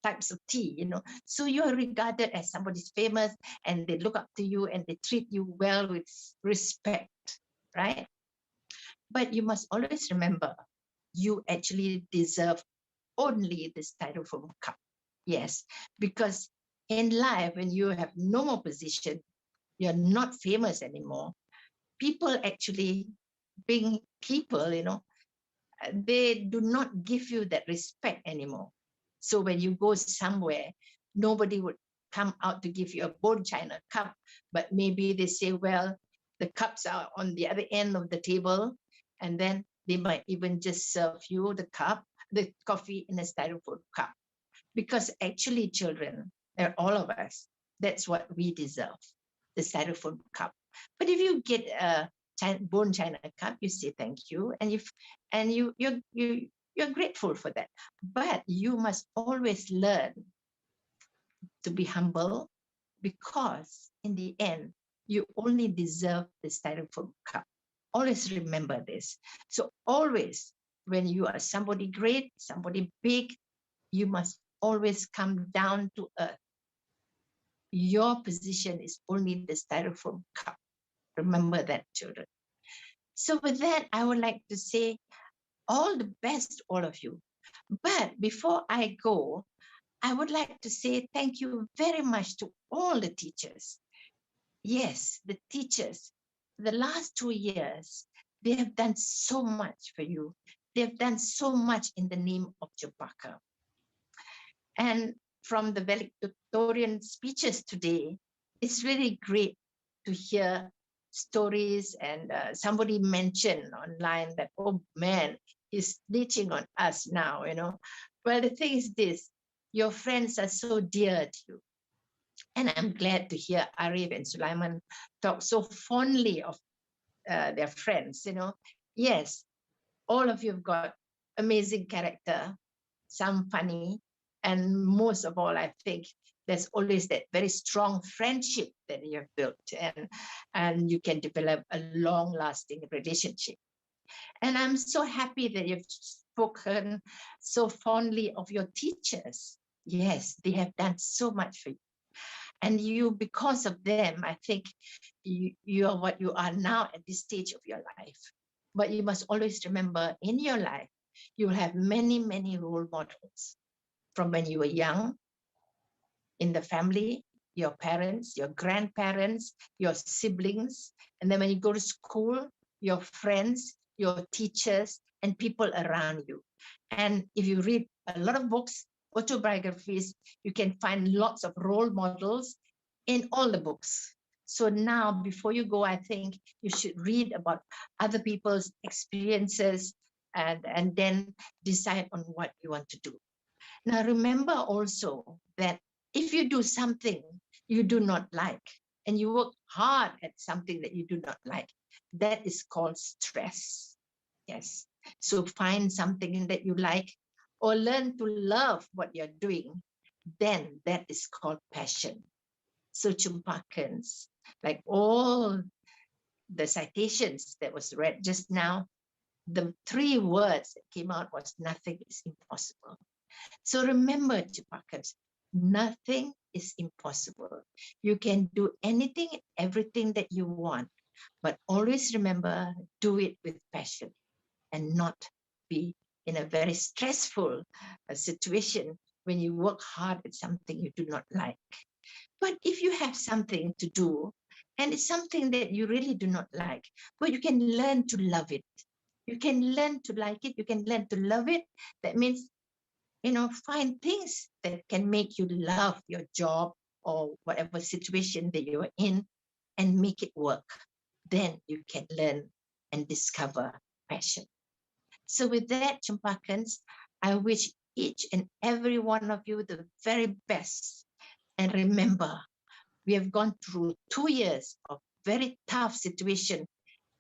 Speaker 17: types of tea, So you are regarded as somebody's famous, and they look up to you and they treat you well with respect, right? But you must always remember, you actually deserve only the styrofoam cup. Yes, because in life, when you have no more position, you're not famous anymore, people actually being people, they do not give you that respect anymore. So when you go somewhere, nobody would come out to give you a bone china cup, but maybe they say, well, the cups are on the other end of the table, and then they might even just serve you the coffee in a styrofoam cup. Because actually, children, all of us, that's what we deserve, the styrofoam cup. But if you get a bone china cup, you say thank you, and you're grateful for that. But you must always learn to be humble, because in the end, you only deserve the styrofoam cup. Always remember this. So always, when you are somebody great, somebody big, you must always come down to earth. Your position is only the styrofoam cup. Remember that, children. So with that, I would like to say all the best to all of you. But before I go, I would like to say thank you very much to all the teachers. Yes, the teachers, the last 2 years, they have done so much for you. They have done so much in the name of Cempaka. And from the valedictorian speeches today, it's really great to hear stories. And somebody mentioned online that, oh man, he's snitching on us now, you know. Well, the thing is this, your friends are so dear to you. And I'm glad to hear Arif and Sulaiman talk so fondly of their friends, you know. Yes, all of you have got amazing character, some funny, and most of all, I think there's always that very strong friendship that you have built, and you can develop a long-lasting relationship. And I'm so happy that you've spoken so fondly of your teachers. Yes, they have done so much for you. And you, because of them, I think you are what you are now at this stage of your life. But you must always remember, in your life, you will have many, many role models from when you were young, in the family, your parents, your grandparents, your siblings. And then when you go to school, your friends, your teachers, and people around you. And if you read a lot of books, autobiographies, you can find lots of role models in all the books. So now, before you go, I think you should read about other people's experiences and then decide on what you want to do. Now, remember also that if you do something you do not like, and you work hard at something that you do not like, that is called stress. Yes. So find something that you like, or learn to love what you're doing, then that is called passion. So Cempakans, like all the citations that was read just now, the 3 words that came out was nothing is impossible. So remember, Cempakans, nothing is impossible. You can do anything and everything that you want, but always remember, do it with passion and not be in a very stressful situation when you work hard at something you do not like. But if you have something to do, and it's something that you really do not like, but you can learn to love it. You can learn to like it. You can learn to love it. That means, you know, find things that can make you love your job or whatever situation that you're in and make it work. Then you can learn and discover passion. So with that, Cempakans, I wish each and every one of you the very best. And remember, we have gone through 2 years of very tough situation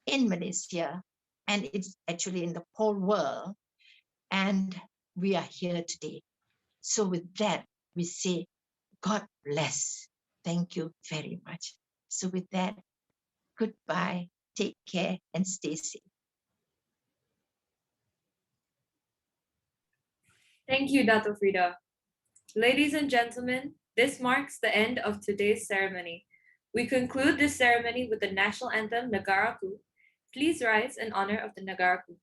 Speaker 17: in Malaysia, and it's actually in the whole world. And we are here today. So with that, we say, God bless. Thank you very much. So with that, goodbye, take care, and stay safe.
Speaker 4: Thank you, Dato Freida. Ladies and gentlemen, this marks the end of today's ceremony. We conclude this ceremony with the national anthem, Negaraku. Please rise in honor of the Negaraku.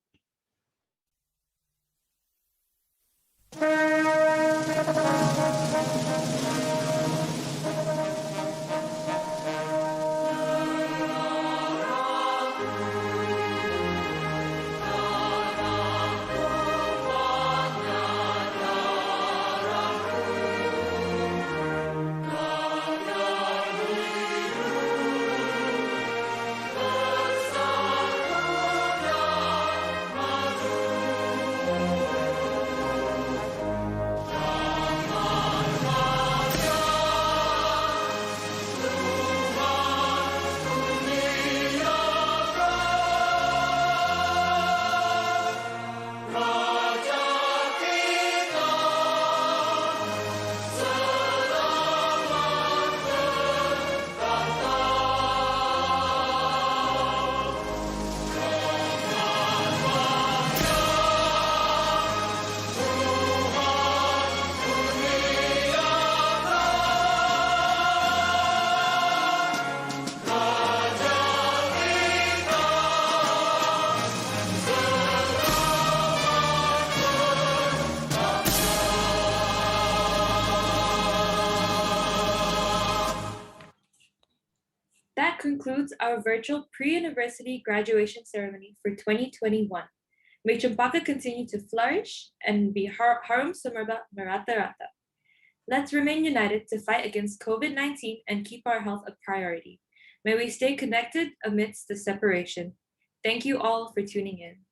Speaker 4: concludes our virtual pre-university graduation ceremony for 2021. May Cempaka continue to flourish and be harum sumerba merata-rata. Let's remain united to fight against COVID-19 and keep our health a priority. May we stay connected amidst the separation. Thank you all for tuning in.